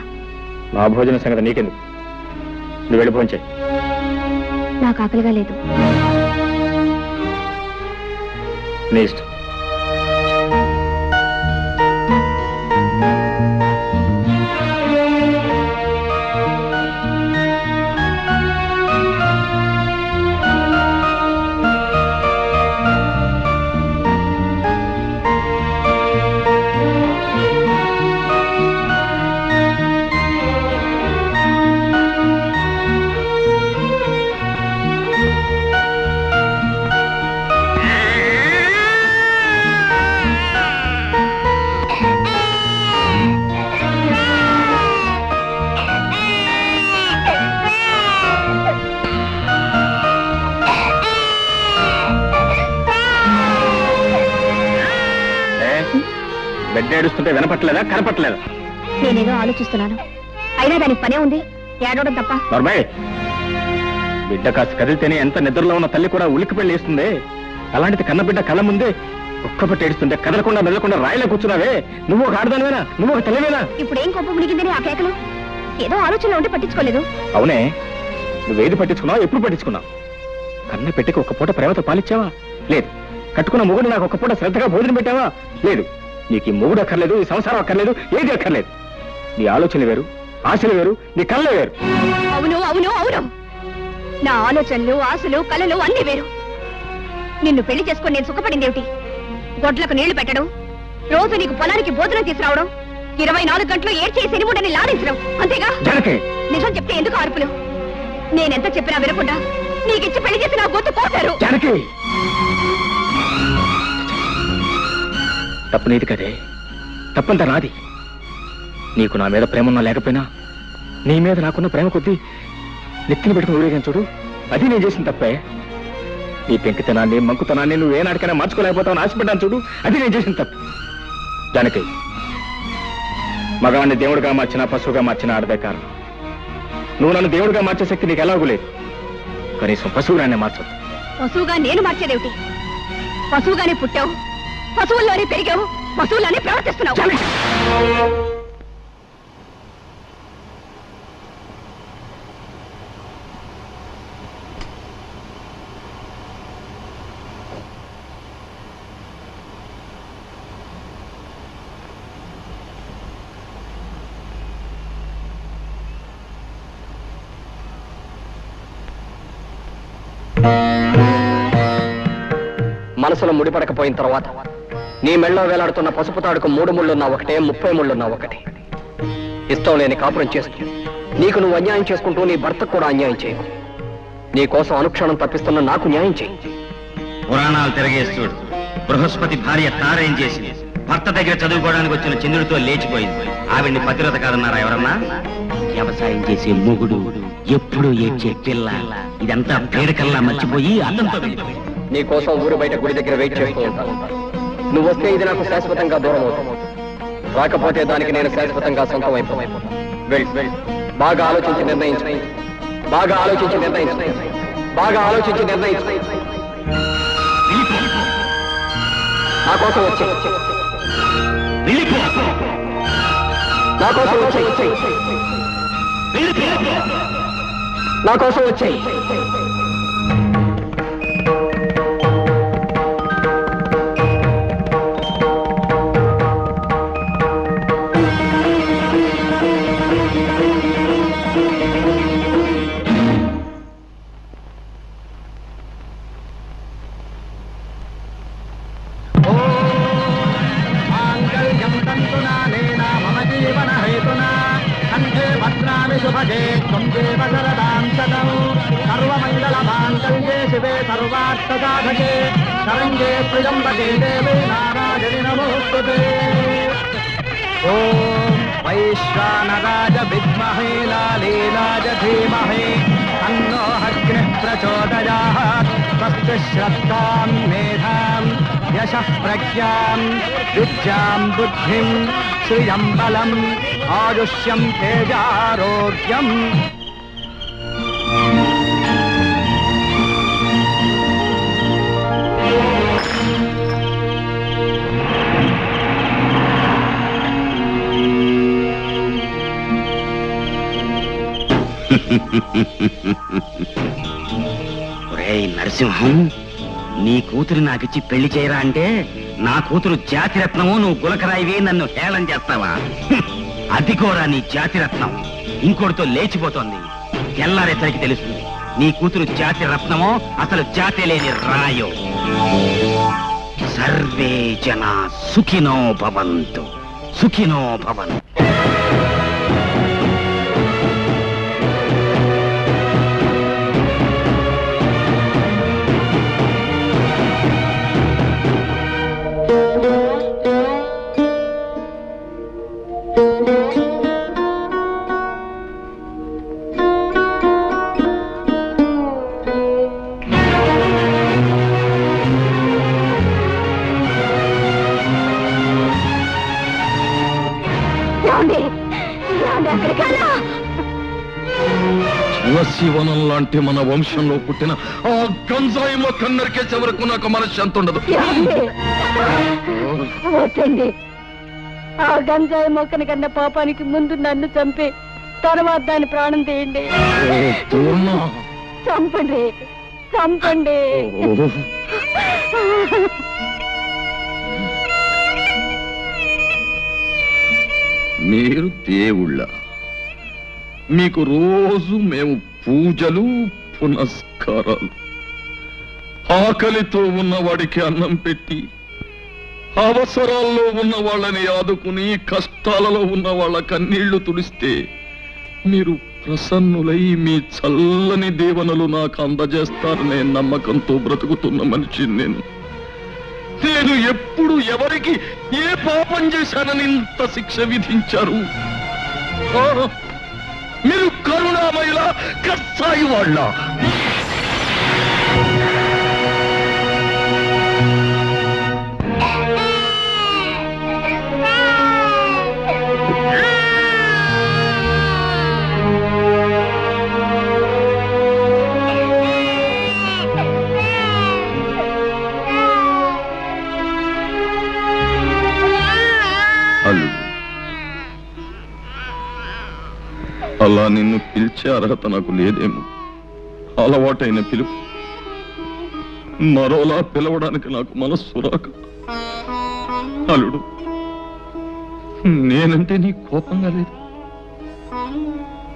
నా భోజన సంగతి నీకెందుకు? నువ్వు వెళ్ళి ఫోన్ చేయి.
నాకు ఆకలిగా లేదు.
నీ ఇష్టం. బిడ్డ ఏడుస్తుంటే వినపట్లేదా, కనపట్లేదా?
నేనేదో ఆలోచిస్తున్నాను. అయినా దానికి పనే ఉంది, ఏడవడం తప్ప.
నర్మయ్, బిడ్డ కాస్త కదిలితేనే ఎంత నిద్రలో ఉన్న తల్లి కూడా ఉలిక్కిపెళ్ళి వేస్తుంది. అలాంటిది కన్న బిడ్డ కళ్ళ ముందే ఒక్కపట్టి ఏడుస్తుంటే కదలకుండా మెదలకుండా రాయిలా కూర్చున్నావే. నువ్వు ఒక ఆడదానివేనా? నువ్వు ఒక తల్లివేనా?
ఇప్పుడు ఏం కోపం మునిగిందని ఆ కేకలు? ఏదో ఆలోచనలో ఉంటే పట్టించుకోలేదు.
అవునే, నువ్వేది పట్టించుకున్నావు? ఎప్పుడు పట్టించుకున్నావు? కన్న పెట్టకి ఒక్క పూట ప్రేమతో పాలిచ్చావా? లేదు. కట్టుకున్న మొగుడు నాకు ఒక్క పూట శ్రద్ధగా భోజనం పెట్టావా? లేదు. నీకు ఈ మొగుడు అక్కర్లేదు, ఈ సంసారం అక్కర్లేదు, ఏది అక్కర్లేదు. నీ ఆలోచనలు వేరు, ఆశలు వేరు, నీ కళ్ళే వేరు.
అవును అవును అవును, నా ఆలోచనలు, ఆశలు, కళలు అన్నీ వేరు. నిన్ను పెళ్లి చేసుకుని నేను సుఖపడిందేమిటి? గొడ్లకు నీళ్లు పెట్టడం, రోజు నీకు పొలానికి భోజనం తీసుకురావడం, 24 గంటలు ఏడ్చే శనిముండని లాడించడం, అంతేగా? నిజం చెప్తే ఎందుకు అరుపులు? నేనెంత చెప్పినా వినకుండా నీకిచ్చి పెళ్లి చేసి నా గొంతు కోసారు.
తప్పు నీది కదే, తప్పంతా నాది. నీకు నా మీద ప్రేమన్నా లేకపోయినా నీ మీద నాకున్న ప్రేమ కొద్దీ నెత్తిని పెట్టుకుని ఊరేగాను చూడు, అది నేను చేసిన తప్పే. నీ పెంకితనాన్ని, మంకుతనాన్ని నువ్వు ఏనాటికైనా మార్చుకోలేకపోతావు ఆశపడ్డాను చూడు, అది నేను చేసిన తప్పు. జానకి, మగవాణ్ణి దేవుడిగా మార్చినా పశువుగా మార్చినా ఆడదే కారణం. నువ్వు నన్ను దేవుడిగా మార్చే శక్తి నీకు ఎలాగూ లేదు. కనీసం పశువుగానే మార్చదు.
పశువుగా నేను మార్చేదేమిటి? పశువుగానే పుట్టావు, పశువుల్లోనే పెరిగావు, పశువుల్లోనే ప్రవర్తిస్తున్నావు.
మనసులో ముడిపడకపోయిన తర్వాత నీ మెళ్ళో వేలాడుతున్న పసుపు తాడుకు 3 ముళ్ళున్నా ఒకటే, 30 ముళ్ళున్నా ఒకటే. ఇష్టం లేని కాపురం చేస్తూ నీకు నువ్వు అన్యాయం చేసుకుంటూ నీ భర్తకు కూడా అన్యాయం చేయకు. నీ కోసం అనుక్షణం తప్పిస్తున్న నాకు న్యాయం చేయి.
పురాణాలు తిరగేసి చూడు, బృహస్పతి భార్య తారేం చేసింది? భర్త దగ్గర చదువుకోవడానికి వచ్చిన చంద్రుడితో లేచిపోయింది. ఆవిడ్ని పతివ్రత కాదన్నారా ఎవరన్నా? వ్యవసాయం చేసే మొగుడు, ఎప్పుడు ఏడ్చే పిల్ల, ఇదంతా పేడకల్లా మర్చిపోయి అల్లంతో వెళ్ళిపోయింది.
నీ కోసం ఊరు బయట గుడి దగ్గర వెయిట్ చేస్తూ ఉంటాను. నువ్వు వస్తే ఇది నాకు శాశ్వతంగా దూరం అవుతావు, రాకపోతే దానికి నేను శాశ్వతంగా సొంతం అయిపోతాను. వెళ్ళు. బాగా ఆలోచించి నిర్ణయించు. బాగా ఆలోచించి నిర్ణయించు. బాగా ఆలోచించి నిర్ణయించు. నా కోసం వచ్చి నా కోసం వచ్చేయి. నా కోసం వచ్చేయి.
శుభగే త్వందేవ శరదాం శతం సర్వమంగళ మాంగళ్యే శివే సర్వార్థ సాధకే శరణ్యే త్ర్యంబకే దేవే నారాయణి నమోస్తుతే. ఓం వైశ్వానరాయ విద్మహే లాలీలాయ ధీమహి తన్నో అగ్నిః ప్రచోదయాత్. స్వస్తి శ్రద్ధాం మేధాం యశః ప్రజ్ఞాం విద్యాం బుద్ధిం శ్రియం బలం ఆయుష్యం తేజారోగ్యం.
ఒరేయ్ నరసింహం, నీ కూతురు నాకిచ్చి పెళ్లి చేయరా అంటే నా కూతురు జాతిరత్నము, నువ్వు గులకరాయివి, నన్ను హేళన చేస్తావా? అది కూడా నీ జాతిరత్నం ఇంకోటితో లేచిపోతోంది. తెల్లారేసరికి తెలుస్తుంది నీ కూతురు జాతి రత్నమో అసలు జాతి లేని రాయో. సర్వే జనా సుఖినో భవంతు, సుఖినో భవంతు.
శివనం లాంటి మన వంశంలో పుట్టిన ఆ గంజాయి మొక్క నరికేసే వరకు నాకు మనశ్శాంతి ఉండదు.
వద్దండి, ఆ గంజాయి మొక్కని కన్నా పాపానికి ముందు నన్ను చంపి తర్వాత దాని ప్రాణం తీయండి. చంపండి, చంపండి.
మీరు దేవుళ్ళ, మీకు రోజు మేము పూజలు పునస్కారాలు. ఆకలితో ఉన్నవాడికి అన్నం పెట్టి, అవసరాల్లో ఉన్న వాళ్ళని ఆదుకుని, కష్టాలలో ఉన్న వాళ్ళ కన్నీళ్లు తుడిస్తే మీరు ప్రసన్నులై మీ చల్లని దీవెనలు నాకు అందజేస్తారనే నమ్మకంతో బ్రతుకుతున్న మనిషిని నేను. నేను ఎప్పుడు ఎవరికి ఏ పాపం చేశానని ఇంత శిక్ష విధించారు? మీరు కరుణామయుల కర్సాయి వాళ్ళ. అలా నిన్ను పిలిచే అర్హత నాకు లేదేమో. అలవాటైన పిలుపు మరోలా పిలవడానికి నాకు మనస్సు రాక. అల్లుడు, నేనంటే నీ కోపంగా లేదు.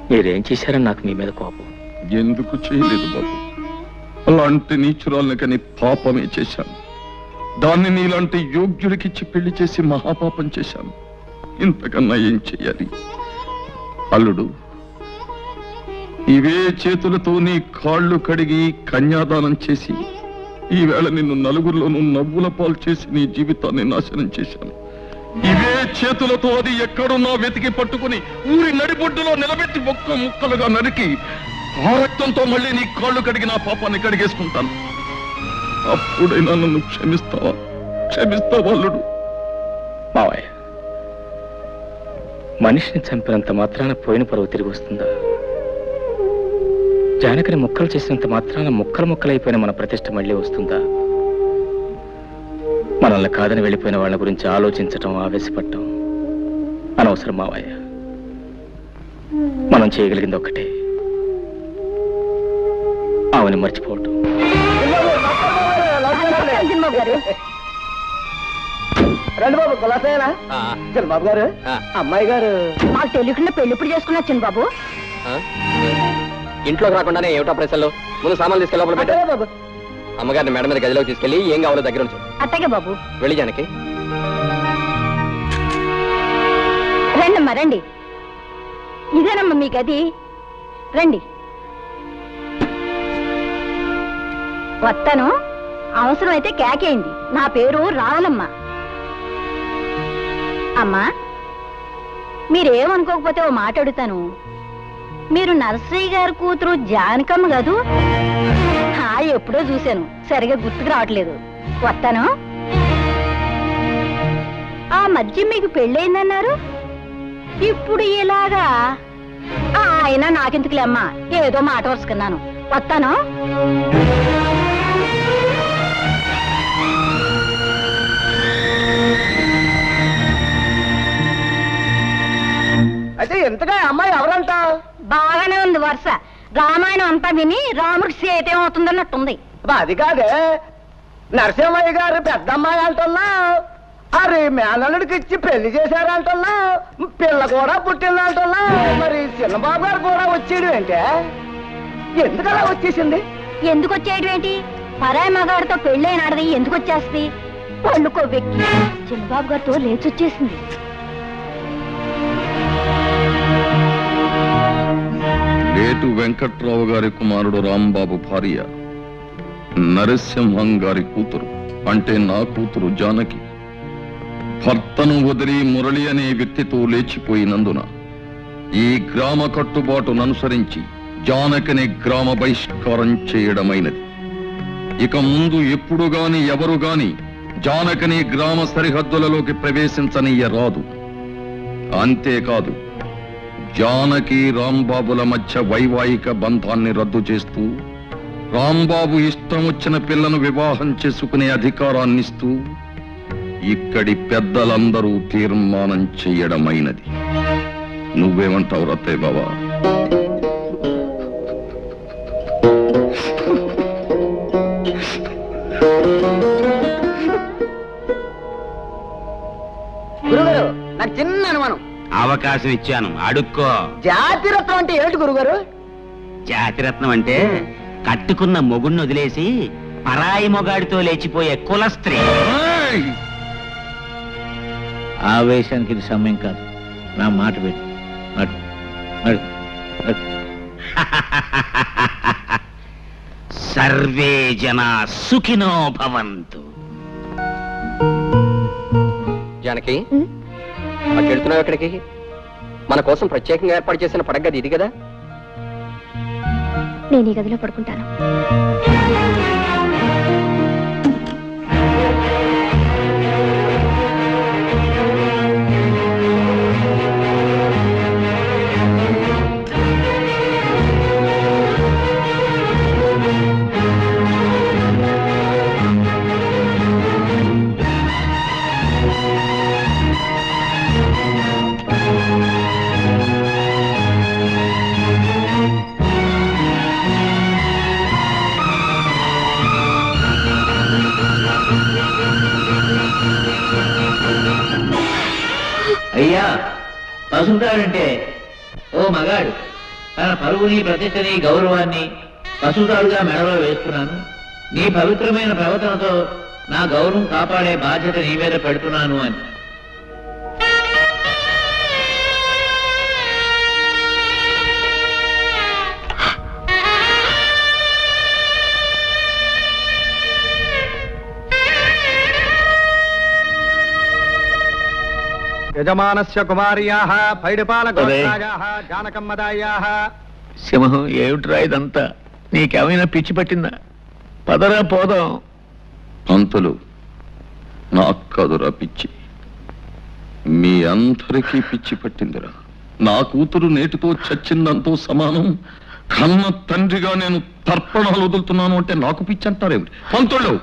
మీరేం చేశారని నాకు మీ మీద కోపం.
ఎందుకు చేయలేదు బాబు. అలాంటి నీచురాల్ని కని పాపమే చేశాను. దాన్ని నీలాంటి యోగ్యుడికిచ్చి పెళ్లి చేసి మహాపాపం చేశాను. ఇంతకన్నా ఏం చెయ్యాలి? అల్లుడు, ఇవే చేతులతో నీ కాళ్ళు కడిగి కన్యాదానం చేసి ఈవేళ నిన్ను నలుగురిలోనూ నవ్వుల పాలు చేసి నీ జీవితాన్ని నాశనం చేశాను. ఇవే చేతులతో అది ఎక్కడున్నా వెతికి పట్టుకుని ఊరి నడిబొడ్డులో నిలబెట్టి ఒక్క ముక్కలుగా నరికి ఆ రక్తంతో మళ్ళీ నీ కాళ్ళు కడిగి నా పాపాన్ని కడిగేసుకుంటాను. అప్పుడైనా నన్ను క్షమిస్తావా? అల్లుడు.
మావయ్య, మనిషిని చంపినంత మాత్రాన పోయిన పరువు తిరిగి వస్తుందా? జానకిని ముక్కలు చేసినంత మాత్రాన ముక్కలైపోయిన మన ప్రతిష్ట మళ్ళీ వస్తుందా? మనల్ని కాదని వెళ్ళిపోయిన వాళ్ళ గురించి ఆలోచించటం, ఆవేశపడటం అనవసరం మావయ్య. మనం చేయగలిగింది ఒక్కటే, ఆమెను మర్చిపోవటం.
రండి బాబు, కులాసేనా? చిన్నబాబు గారు, అమ్మాయి గారు
మాకు తెలియకుండా పెళ్లి ఇప్పుడు చేసుకున్నా చిన్నబాబు.
ఇంట్లోకి రాకుండానే ఏమిటా ప్రశ్నలు? ముందు సామాన్లు తీసుకెళ్ళి లోపల పెట్టు.
బాబు
అమ్మగారిని మేడం మీద గదిలోకి తీసుకెళ్ళి ఏం కావాలో దగ్గర ఉంచు.
అట్టగే బాబు.
వెళ్ళి జానకి.
రండమ్మా రండి, ఇదేనమ్మా మీ గది, రండి. వస్తాను, అవసరమైతే కేకేయండి. నా పేరు రావులమ్మ. అమ్మా, మీరేమనుకోకపోతే ఓ మాట అడుగుతాను. మీరు నర్సయ్య గారి కూతురు జానకమ్మ కదూ? ఎప్పుడో చూశాను, సరిగా గుర్తుకు రావట్లేదు. వస్తాను. ఆ మధ్య మీకు పెళ్ళయిందన్నారు, ఇప్పుడు ఇలాగా? అయినా నాకెందుకులే అమ్మా, ఏదో మాట వరుసుకున్నాను. వస్తాను.
అయితే ఎంతగా అమ్మాయి ఎవరంట?
బాగానే ఉంది వరుస. రామాయణం అంతా విని రాముడికి సీత ఏమవుతుందన్నట్టుంది.
అది కాదే, నరసింహయ్య గారు పెద్దమ్మాయి అంటున్నా, అరే మేనల్లుడికి ఇచ్చి పెళ్లి చేశారంటున్నా, పిల్ల కూడా పుట్టిందంటున్నా, మరి చిన్నబాబు గారు కూడా వచ్చేయడం ఏంటే? ఎందుకలా వచ్చేసింది?
ఎందుకు వచ్చేయడం ఏంటి? పరాయి మగాడితో పెళ్ళైనాడది ఎందుకు వచ్చేస్తుంది? పళ్ళుకో వ్యక్తి చిన్నబాబు గారితో లేచొచ్చేసింది.
లేటు వెంకట్రావు గారి కుమారుడు రాంబాబు భార్య నరసింహం గారి కూతురు, అంటే నా కూతురు జానకి, భర్తను వదిలి మురళి అనే వ్యక్తితో లేచిపోయినందున ఈ గ్రామ కట్టుబాటును అనుసరించి జానకిని గ్రామ బహిష్కారం చేయడమైనది. ఇక ముందు ఎప్పుడు గాని ఎవరు గాని జానకిని గ్రామ సరిహద్దులలోకి ప్రవేశించనీయరాదు. అంతేకాదు, జానకి రాంబాబుల మధ్య వైవాహిక బంధాన్ని రద్దు చేస్తూ రాంబాబు ఇష్టం వచ్చిన పిల్లను వివాహం చేసుకునే అధికారాన్నిస్తూ ఇక్కడి పెద్దలందరూ తీర్మానం చెయ్యడమైనది. నువ్వేమంటావు రత్తయ్య బావా?
గురుగారు, నాకు చిన్న అనుమానం.
అవకాశం ఇచ్చాను, అడుక్కో.
జాతిరత్నం అంటే ఏమిటి గురుగారు?
జాతిరత్నం అంటే కట్టుకున్న మొగుణ్ణి వదిలేసి పరాయి మొగాడితో లేచిపోయే కుల స్త్రీ.
ఆవేశానికి ఇది సమయం కాదు, నా మాట పెట్టు.
సర్వే జనా సుఖినో భవంతు.
జానకి, అక్కడుతున్నావు ఎక్కడికి? మన కోసం ప్రత్యేకంగా ఏర్పాటు చేసిన పడగది ఇది కదా?
నేను ఈ గదిలో పడుకుంటాను.
అయ్యా, పసుతాడంటే ఓ మగాడు తన పరువుని, ప్రతిష్టని, గౌరవాన్ని పసుతాడుగా మెడలో వేస్తున్నాను. నీ పవిత్రమైన ప్రవర్తనతో నా గౌరవం కాపాడే బాధ్యత నీ మీద పెడుతున్నాను అని.
యజమానస్య కుమార్యాః పైడిపాలగోత్రాయాః జానకమ్మదాయాః.
సింహం ఏమిట్రా ఇదంతా? నీకేమైనా పిచ్చి పట్టిందా? పదరా పోదాం.
అంతలు నాకు కాదురా పిచ్చి, మీ అందరికీ పిచ్చి పట్టిందిరా. నా కూతురు నేటితో చచ్చిందంతో సమానం. కన్న తండ్రిగా నేను తర్పణాలు వదులుతున్నాను అంటే నాకు పిచ్చి అంటారేమిటి? పంతుళ్ళు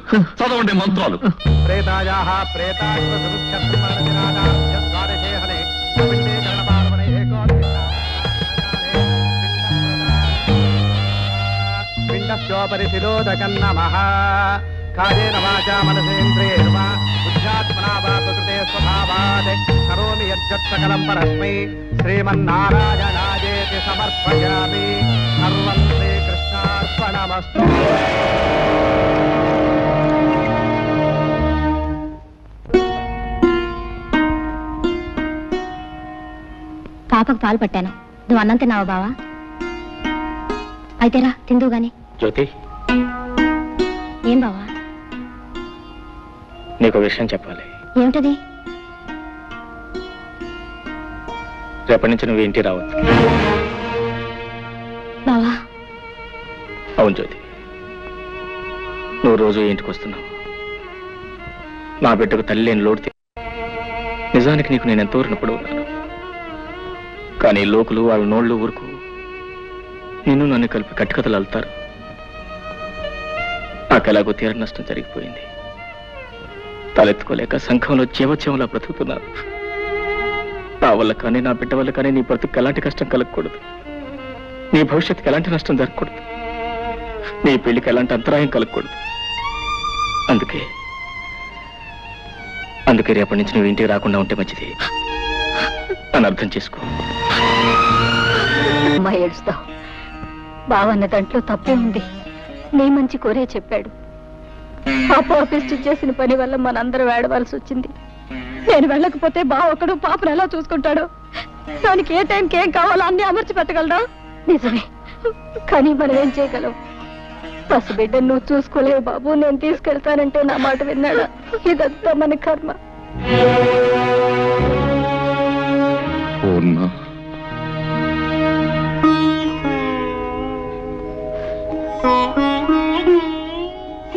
చదవండి మంత్రాలు.
ప్రేతాయాః ప్రేతాశ్వరుక్షత్రమరణినాదాద్వాదశే హరే పిండే గణపార్వణే పిండస్యోపరి శిరోదకం నమః. కాయేన వాచా మనసేంద్రియైర్వా బుద్ధ్యాత్మనా వా ప్రకృతే స్వభావాత్ కరోమి యజ్జత్ సకలం పరస్మై శ్రీమన్నారాయణాయేతి సమర్పయామి. సర్వం శ్రీకృష్ణార్పణమస్తు.
పాపకు పాలు పట్టాను. నువ్వు అన్నం తిన్నావా బావా? అయితేరా తిందువు గాని.
జ్యోతి,
ఏం బావా?
నీకు విషయం చెప్పాలి.
ఏమిటది?
రేపటి నుంచి నువ్వు ఇంటికి రావద్దు.
బావా
అవును జ్యోతి, నువ్వు రోజు ఇంటికి వస్తున్నావు. నా బిడ్డకు తల్లి లేని లోటు నిజానికి నీకు నేను ఎంతో రుణపడి ఉన్నాను. కానీ లోకులు వాళ్ళ నోళ్ళు ఊరుకు నిన్ను నన్ను కలిపి కట్టుకథలు అల్లుతారు. నాకెలాగో తీర నష్టం జరిగిపోయింది. తలెత్తుకోలేక సంఘంలో జీవోత్సవంలా బ్రతుకుతున్నాను. నా వల్ల కానీ నా బిడ్డ వల్ల కానీ నీ బ్రతుకు ఎలాంటి కష్టం కలగకూడదు. నీ భవిష్యత్తుకి ఎలాంటి నష్టం జరగకూడదు. నీ పెళ్లికి ఎలాంటి అంతరాయం కలగకూడదు. అందుకే రేపటి నుంచి నువ్వు ఇంటికి రాకుండా ఉంటే మంచిది అని అర్థం చేసుకో.
అమ్మా ఏడుస్తావు. బావన్న దాంట్లో తప్పే ఉంది. నీ మంచి కోరే చెప్పాడు. పాప ఆఫీస్ చేసిన పని వల్ల మనందరం వేడవలసి వచ్చింది. నేను వెళ్ళకపోతే బావ ఒకడు పాపను ఎలా చూసుకుంటాడు? దానికి ఏ టైంకి ఏం కావాలో అన్ని అమర్చి పెట్టగలరా? నిజమే, కానీ మనం ఏం చేయగలం? పసిబిడ్డ నువ్వు చూసుకోలేవు బాబు. నేను తీసుకెళ్తానంటే నా మాట విన్నాడా? ఇదంతా మన కర్మ.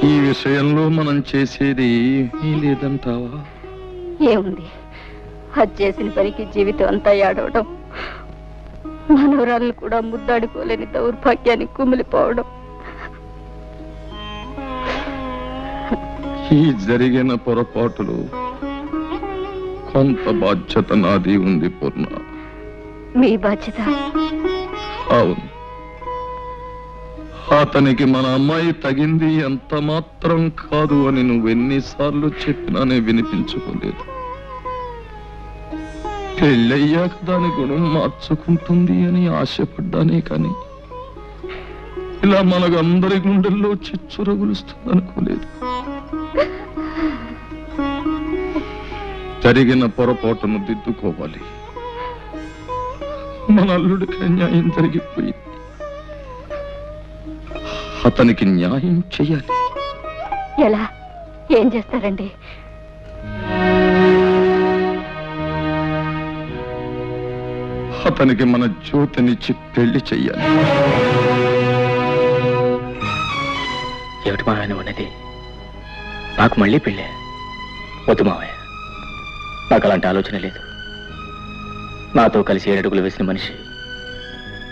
ఈ విషయంలో మనం చేసేది లేదంటావా?
ఏముంది, అది చేసిన పనికి జీవితం అంతా ఏడవడం, మనవరాళ్ళు కూడా ముద్దాడుకోలేని దౌర్భాగ్యాన్ని కుమిలిపోవడం.
ఈ జరిగిన పొరపాటులు కొంత బాధ్యత నాది ఉంది పూర్ణ.
మీ బాధ్యత?
అవును. అతనికి మన అమ్మాయి తగింది ఎంత మాత్రం కాదు అని నువ్వెన్నిసార్లు చెప్పినానే వినిపించుకోలేదు. పెళ్ళయ్యాక దాని గుణం మార్చుకుంటుంది అని ఆశపడ్డానే కానీ ఇలా మనకందరి గుండెల్లో చిచ్చు రగులుస్తుంది అనుకోలేదు. జరిగిన పొరపాటును దిద్దుకోవాలి. మన అల్లుడికి న్యాయం జరిగిపోయింది. అతనికి న్యాయం చెయ్యాలి.
ఎలా? ఏం చేస్తారండి?
అతనికి మన జ్యోతినిచ్చి పెళ్లి చెయ్యాలి.
ఏమిటి మావయ్య ఉన్నది? నాకు మళ్ళీ పెళ్ళే? వద్దు మావయ్య, నాకు అలాంటి ఆలోచన లేదు. నాతో కలిసి 7 అడుగులు వేసిన మనిషి,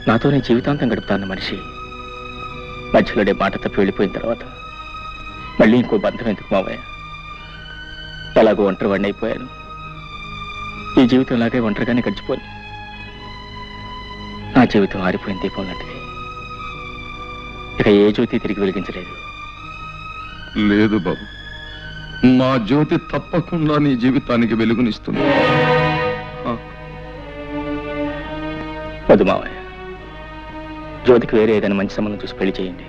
నాతోనే జీవితాంతం గడుపుతాన్న మనిషి మధ్యలోనే మాట తప్పి వెళ్ళిపోయిన తర్వాత మళ్ళీ ఇంకో బంధం ఎందుకు మావయ్య? ఎలాగో ఒంటరి వాడిని అయిపోయాను. ఈ జీవితం లాగే ఒంటరిగానే గడిచిపోయి నా జీవితం ఆరిపోయిన దీపం లాంటిది. ఇక ఏ జ్యోతి తిరిగి వెలిగించలేదు.
లేదు బాబు, మా జ్యోతి తప్పకుండా నీ జీవితానికి వెలుగునిస్తుంది.
వద్దు మావయ్య, జ్యోతికి వేరే ఏదైనా మంచి సంబంధం చూసి పెళ్లి చేయండి.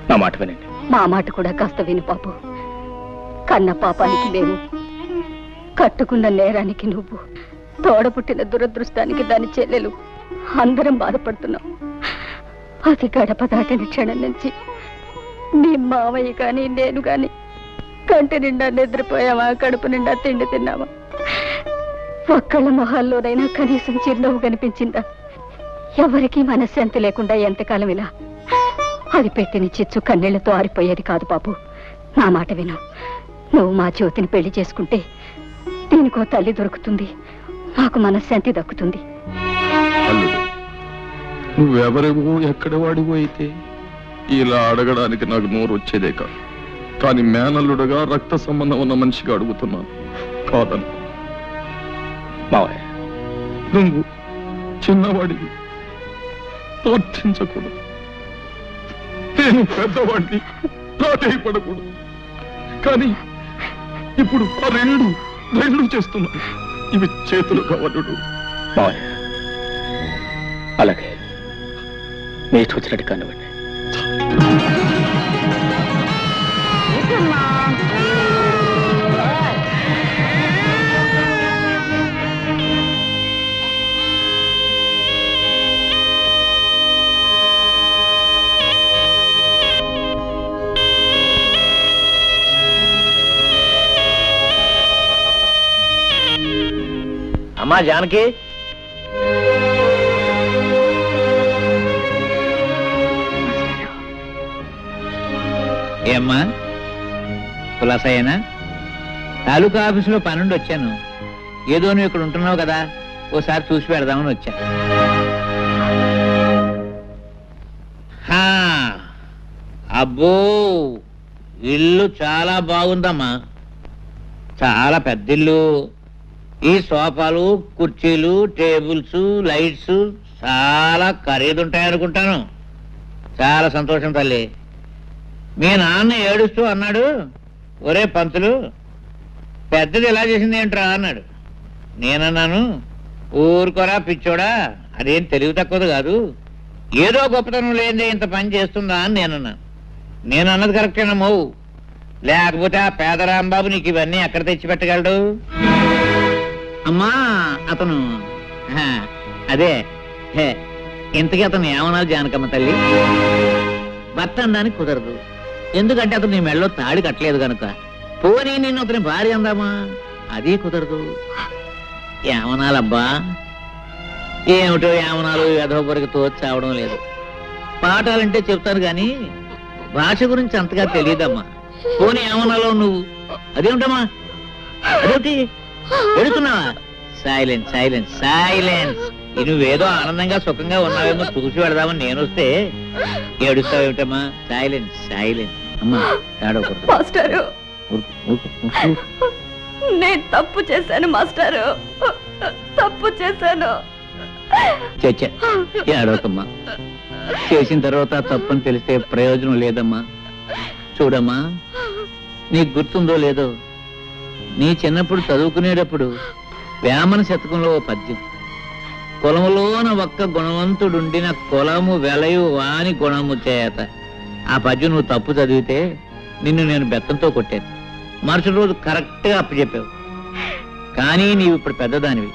నా మాట వినండి.
మా మాట కూడా కాస్త విను పాపు. కన్న పాపానికి మేము, కట్టుకున్న నేరానికి నువ్వు, తోడపుట్టిన దురదృష్టానికి దాని చెల్లెలు అందరం బాధపడుతున్నాం. అది గడప దాటిన క్షణం నుంచి నీ మావయ్య కానీ నేను కానీ కంటి నిండా నిద్రపోయావా, కడుపు నిండా తిండి తిన్నావా? ఒక్కళ్ళ మొహాల్లోనైనా కనీసం చిరునవ్వు కనిపించిందా? ఎవరికీ మనశ్శాంతి లేకుండా ఎంతకాలం ఇలా? అది పెట్టిన చిచ్చు కన్నీళ్లతో ఆరిపోయేది కాదు బాబు. నా మాట విను. నువ్వు మా జ్యోతిని పెళ్లి చేసుకుంటే దీనికో తల్లి దొరుకుతుంది, నాకు మనశ్శాంతి దక్కుతుంది.
అల్లుడు, నువ్వెవరివో ఎక్కడ వాడివో అయితే ఇలా అడగడానికి నాకు నోరు వచ్చేదే కాదు. కానీ మేనల్లుడుగా రక్త సంబంధం ఉన్న మనిషిగా అడుగుతున్నాను. కాదను
మావయ్య,
నువ్వు చిన్నవాడివి, ప్రార్థించకూడదు. నేను పెద్దవాడిని, ప్రాధేయపడకూడదు. కానీ ఇప్పుడు ఆ రెండు చేస్తున్నాను. ఇవి చేతులు కావలుడు.
మావయ్య, అలాగే నీ చూసినట్టు కానివ్వండి.
అమ్మా జానకి, ఏమ్మా కులాసయ్యనా? తాలూకా ఆఫీసులో పనుండి వచ్చాను. ఏదో నువ్వు ఇక్కడ ఉంటున్నావు కదా, ఓసారి చూసి పెడదామని వచ్చా. అబ్బో, ఇల్లు చాలా బాగుందమ్మా. చాలా పెద్ద ఇల్లు. ఈ సోఫాలు, కుర్చీలు, టేబుల్స్, లైట్స్ చాలా ఖరీదుంటాయనుకుంటాను. చాలా సంతోషం తల్లి. మీ నాన్న ఏడుస్తూ అన్నాడు, ఒరే పంతులు, పెద్దది ఎలా చేసింది ఏంట్రా అన్నాడు. నేనన్నాను, ఊరుకోరా పిచ్చోడా, అదేం తెలివి తక్కువది కాదు, ఏదో గొప్పతనం లేదే ఇంత పని చేస్తుందా అని నేను అన్నది కరెక్టేనమ్మో. లేకపోతే ఆ పేదరాంబాబు నీకు ఇవన్నీ ఎక్కడ తెచ్చిపెట్టగలడు? అమ్మా అతను అదే ఇంతకీ అతను ఏమన్నా జానకమ్మ తల్లి? భర్త అనడానికి కుదరదు, ఎందుకంటే అతను నీ మెళ్ళలో తాడి కట్టలేదు కనుక. పోనీ నేను అతని భార్య అందామా? అది కుదరదు. ఏమనాలబ్బా? ఏమిటో ఏమనాలు యథోపరికి తోచావడం లేదు. పాఠాలంటే చెప్తాను గాని భాష గురించి అంతగా తెలియదమ్మా. పోనీ ఏమనాలో నువ్వు? అదేమిటమ్మా? అదేమిటి ఎడుతున్నావా? Silence silence silence. నువ్వేదో ఆనందంగా సుఖంగా ఉన్నావేమో చూసి పెడదామని నేను వస్తే ఏడుస్తావేమిటమ్మా? Silence silence. అమ్మా ఏడవకూడదు.
మాస్టారు, నేను తప్పు చేశాను మాస్టారు, తప్పు చేశాను.
చచ్చా ఏడవకమ్మా. చేసిన తర్వాత తప్పని తెలిస్తే ప్రయోజనం లేదమ్మా. చూడమ్మా, నీకు గుర్తుందో లేదో, నీ చిన్నప్పుడు చదువుకునేటప్పుడు వేమన శతకంలో ఓ పద్యం, కులములోన ఒక్క గుణవంతుడుండిన కులము వెలయు వాని గుణము చేత. ఆ పద్యం నువ్వు తప్పు చదివితే నిన్ను నేను బెత్తంతో కొట్టాను. మరుసటి రోజు కరెక్ట్గా అప్పచెప్పావు. కానీ నీవు ఇప్పుడు పెద్దదానివి,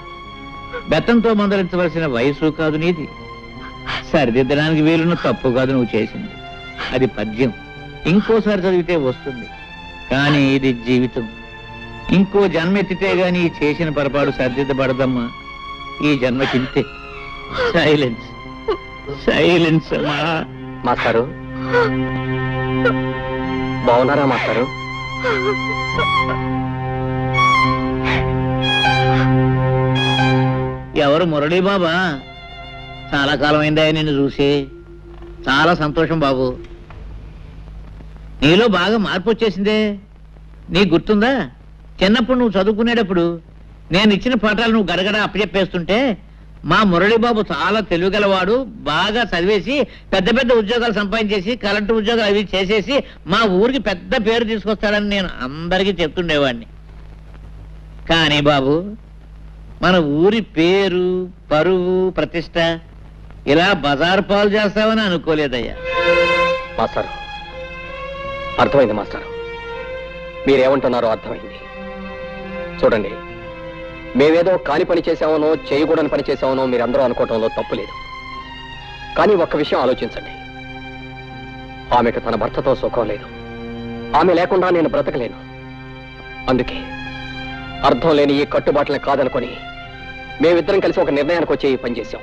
బెత్తంతో మందలించవలసిన వయసు కాదు నీది. సరిదిద్దడానికి వీలున్న తప్పు కాదు నువ్వు చేసింది. అది పద్యం, ఇంకోసారి చదివితే వస్తుంది. కానీ ఇది జీవితం. ఇంకో జన్మ ఎత్తితే గాని చేసిన పొరపాటు సరిదిద్దబడదమ్మా. ఈ జన్మకింతే. సైలెన్స్ సైలెన్స్ అమ్మా.
మాస్టారు బాగున్నారా మాస్టారు?
ఎవరు? మురళీ బాబా? చాలా కాలం అయిందా నిన్ను చూసి. చాలా సంతోషం బాబు. నీలో బాగా మార్పు వచ్చేసిందే. నీకు గుర్తుందా, చిన్నప్పుడు నువ్వు చదువుకునేటప్పుడు నేను ఇచ్చిన పాఠాలు నువ్వు గడగడ అప్పచెప్పేస్తుంటే మా మురళీబాబు చాలా తెలివిగలవాడు, బాగా చదివేసి పెద్ద పెద్ద ఉద్యోగాలు సంపాదించేసి కలెక్టర్ ఉద్యోగాలు అవి చేసేసి మా ఊరికి పెద్ద పేరు తీసుకొస్తాడని నేను అందరికీ చెప్తుండేవాడిని. కానీ బాబు, మన ఊరి పేరు, పరువు, ప్రతిష్ట ఇలా బజారు పాలు చేస్తావని అనుకోలేదయ్యా.
మాస్టారు అర్థమైంది మాస్టారు, మీరేమంటున్నారో అర్థమైంది. చూడండి, మేమేదో కాని పని చేశామనో చేయకూడని పని చేశామనో మీరందరూ అనుకోవటంలో తప్పు లేదు. కానీ ఒక్క విషయం ఆలోచించండి, ఆమెకు తన భర్తతో సుఖం లేదు. ఆమె లేకుండా నేను బ్రతకలేను. అందుకే అర్థం లేని ఈ కట్టుబాట్లను కాదనుకొని మేమిద్దరం కలిసి ఒక నిర్ణయానికి వచ్చి ఈ పని చేశాం.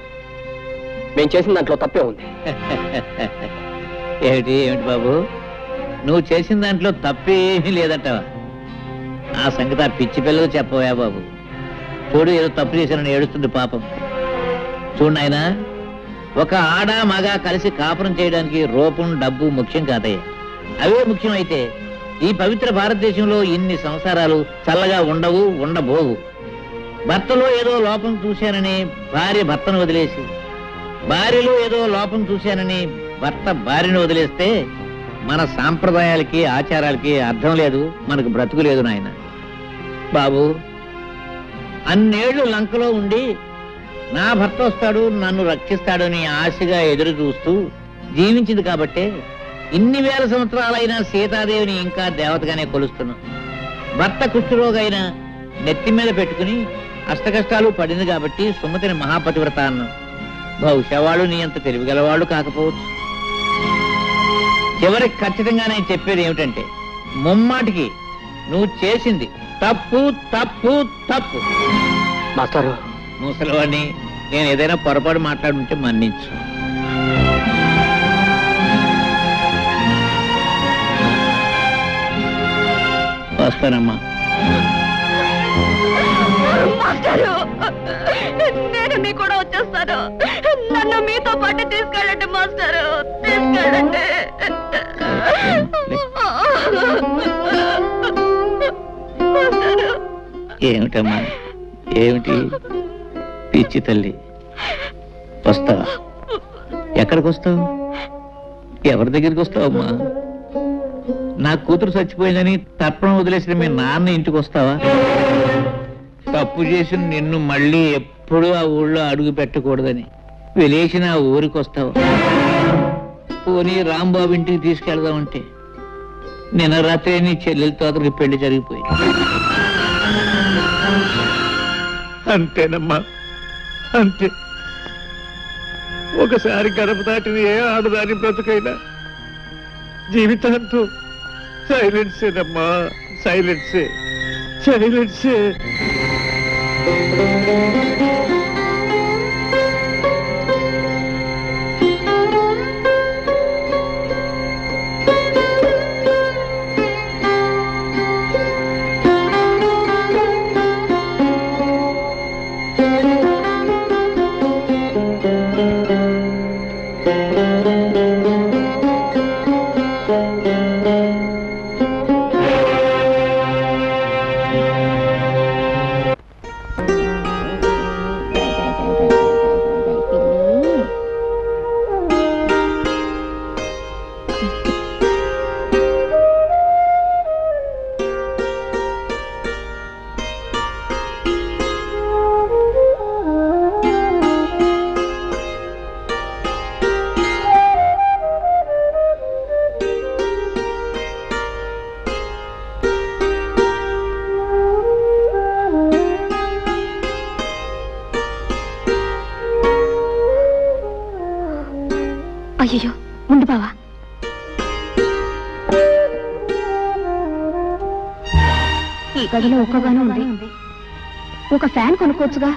మేం చేసిన దాంట్లో తప్పే ఉంది.
ఏమిటి ఏమిటి బాబు, నువ్వు చేసిన దాంట్లో తప్పేమీ లేదంటావా? ఆ సంగతి ఆ పిచ్చి పిల్లలు చెప్పవా బాబు? చూడు, ఏదో తప్పు చేశానని ఏడుస్తుంది పాపం. చూడు నాయనా, ఒక ఆడ మగ కలిసి కాపురం చేయడానికి రూపం డబ్బు ముఖ్యం కాదయ్యా. అవే ముఖ్యం అయితే ఈ పవిత్ర భారతదేశంలో ఇన్ని సంసారాలు చల్లగా ఉండవు, ఉండబోవు. భర్తలో ఏదో లోపం చూశానని భార్య భర్తను వదిలేసి, భార్యలో ఏదో లోపం చూశానని భర్త భార్యను వదిలేస్తే మన సాంప్రదాయాలకి ఆచారాలకి అర్థం లేదు, మనకు బ్రతుకు లేదు నాయన. బాబు, అన్నేళ్లు లంకలో ఉండి నా భర్త వస్తాడు, నన్ను రక్షిస్తాడని ఆశగా ఎదురు చూస్తూ జీవించింది కాబట్టే ఇన్ని వేల సంవత్సరాలైనా సీతాదేవిని ఇంకా దేవతగానే కొలుస్తున్నాం. భర్త కుష్ఠరోగైన నెత్తి మీద పెట్టుకుని అష్టకష్టాలు పడింది కాబట్టి సుమతిని మహాపతివ్రత అన్నాం. బహుశా వాళ్ళు నీ అంత తెలివిగలవాళ్ళు కాకపోవచ్చు. చివరికి ఖచ్చితంగా నేను చెప్పేది ఏమిటంటే, ముమ్మాటికి నువ్వు చేసింది తప్పు తప్పు తప్పు.
మాస్టారు,
ముసలివాడిని, నేను ఏదైనా పొరపాటు మాట్లాడుంటే మన్నించు. వస్తానమ్మా.
మాస్టారు, నేను మీ కూడా వచ్చేస్తాను. నన్ను మీతో పాటు తీసుకెళ్ళండి మాస్టారు, తీసుకెళ్ళండి.
ఏమిటమ్మా, ఏమిటి పిచ్చి తల్లి? వస్తావా? ఎక్కడికి వస్తావు? ఎవరి దగ్గరికి వస్తావమ్మా? నా కూతురు చచ్చిపోయిందని తర్పణం వదిలేసిన మీ నాన్న ఇంటికి వస్తావా? తప్పు చేసిన నిన్ను మళ్ళీ ఎప్పుడూ ఆ ఊళ్ళో అడుగు పెట్టకూడదని వెలేసిన ఆ ఊరికి వస్తావా? పోనీ రాంబాబు ఇంటికి తీసుకెళ్దామంటే నిన్న రాత్రి నీ చెల్లెలతో అతనికి పెళ్లి జరిగిపోయి.
అంతేనమ్మా, అంతే. ఒకసారి గడప దాటిన ఏ ఆడదాని బ్రతుకైనా జీవితాంతో సైలెన్సేనమ్మా, సైలెన్సే, సైలెన్సే.
అయ్యో, ఉండు బావా. ఈ గదిలో ఒక్కగానే ఉంది, ఒక ఫ్యాన్ కొనుక్కోవచ్చుగా.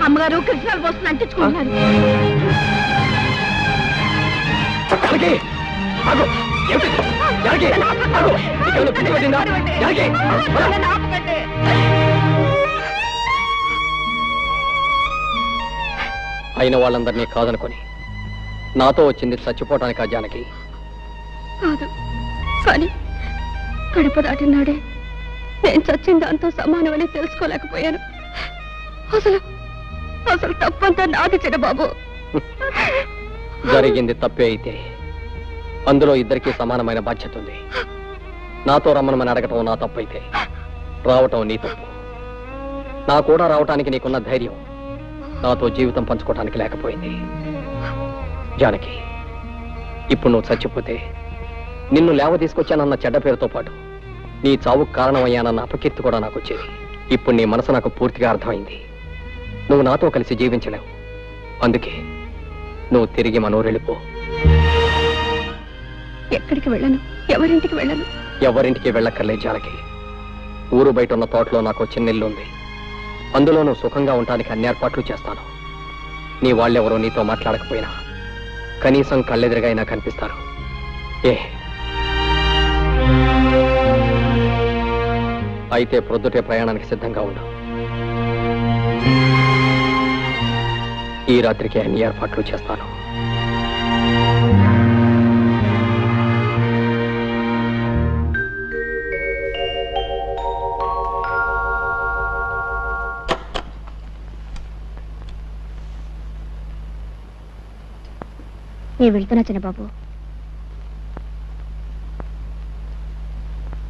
అమ్మగారు కృష్ణాలు పోస్తున్న అంటించుకుంటున్నారు.
అయిన వాళ్ళందరినీ కాదనుకొని నాతో వచ్చింది చచ్చిపోవటానికి ఆ జానకి
కాదు, కానీ కడుపు దాటినాడే నేను చచ్చిన దాంతో సమానమని తెలుసుకోలేకపోయాను. అసలు అసలు తప్పంతా నాది చిన్నబాబు.
జరిగింది తప్పే అయితే అందులో ఇద్దరికీ సమానమైన బాధ్యత ఉంది. నాతో రమ్మనమని అడగటం నా తప్పైతే రావటం నీ తప్పు. నా కూడా రావటానికి నీకున్న ధైర్యం నాతో జీవితం పంచుకోవడానికి లేకపోయింది. జానకి, ఇప్పుడు నువ్వు చచ్చిపోతే నిన్ను లేవ తీసుకొచ్చానన్న చెడ్డ పేరుతో పాటు నీ చావుకు కారణమయ్యానన్న అపకీర్తి కూడా నాకు వచ్చేది. ఇప్పుడు నీ మనసు నాకు పూర్తిగా అర్థమైంది. నువ్వు నాతో కలిసి జీవించలేవు. అందుకే నువ్వు తిరిగి మనూరెళ్ళిపో.
ఎక్కడికి వెళ్ళను, ఎవరింటికి వెళ్ళను.
ఎవరింటికి వెళ్ళక్కర్లే జానకి. ఊరు బయట ఉన్న తోటలో నాకు చిన్న ఇల్లు ఉంది. అందులో నువ్వు సుఖంగా ఉండడానికి అన్ని ఏర్పాట్లు చేస్తాను. నీ వాళ్ళెవరో నీతో మాట్లాడకపోయినా కనీసం కళ్ళెదురుగా అయినా కనిపిస్తారు. అయితే ప్రొద్దుటే ప్రయాణానికి సిద్ధంగా ఉండు. ఈ రాత్రికి అన్ని ఏర్పాట్లు చేస్తాను.
నేను వెళ్తున్నా చిన్నబాబు,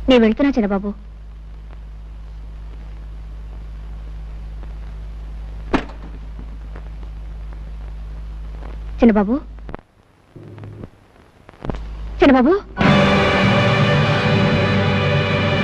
నేను వెళ్తున్నా చిన్నబాబు. చిన్నబాబు, చిన్నబాబు.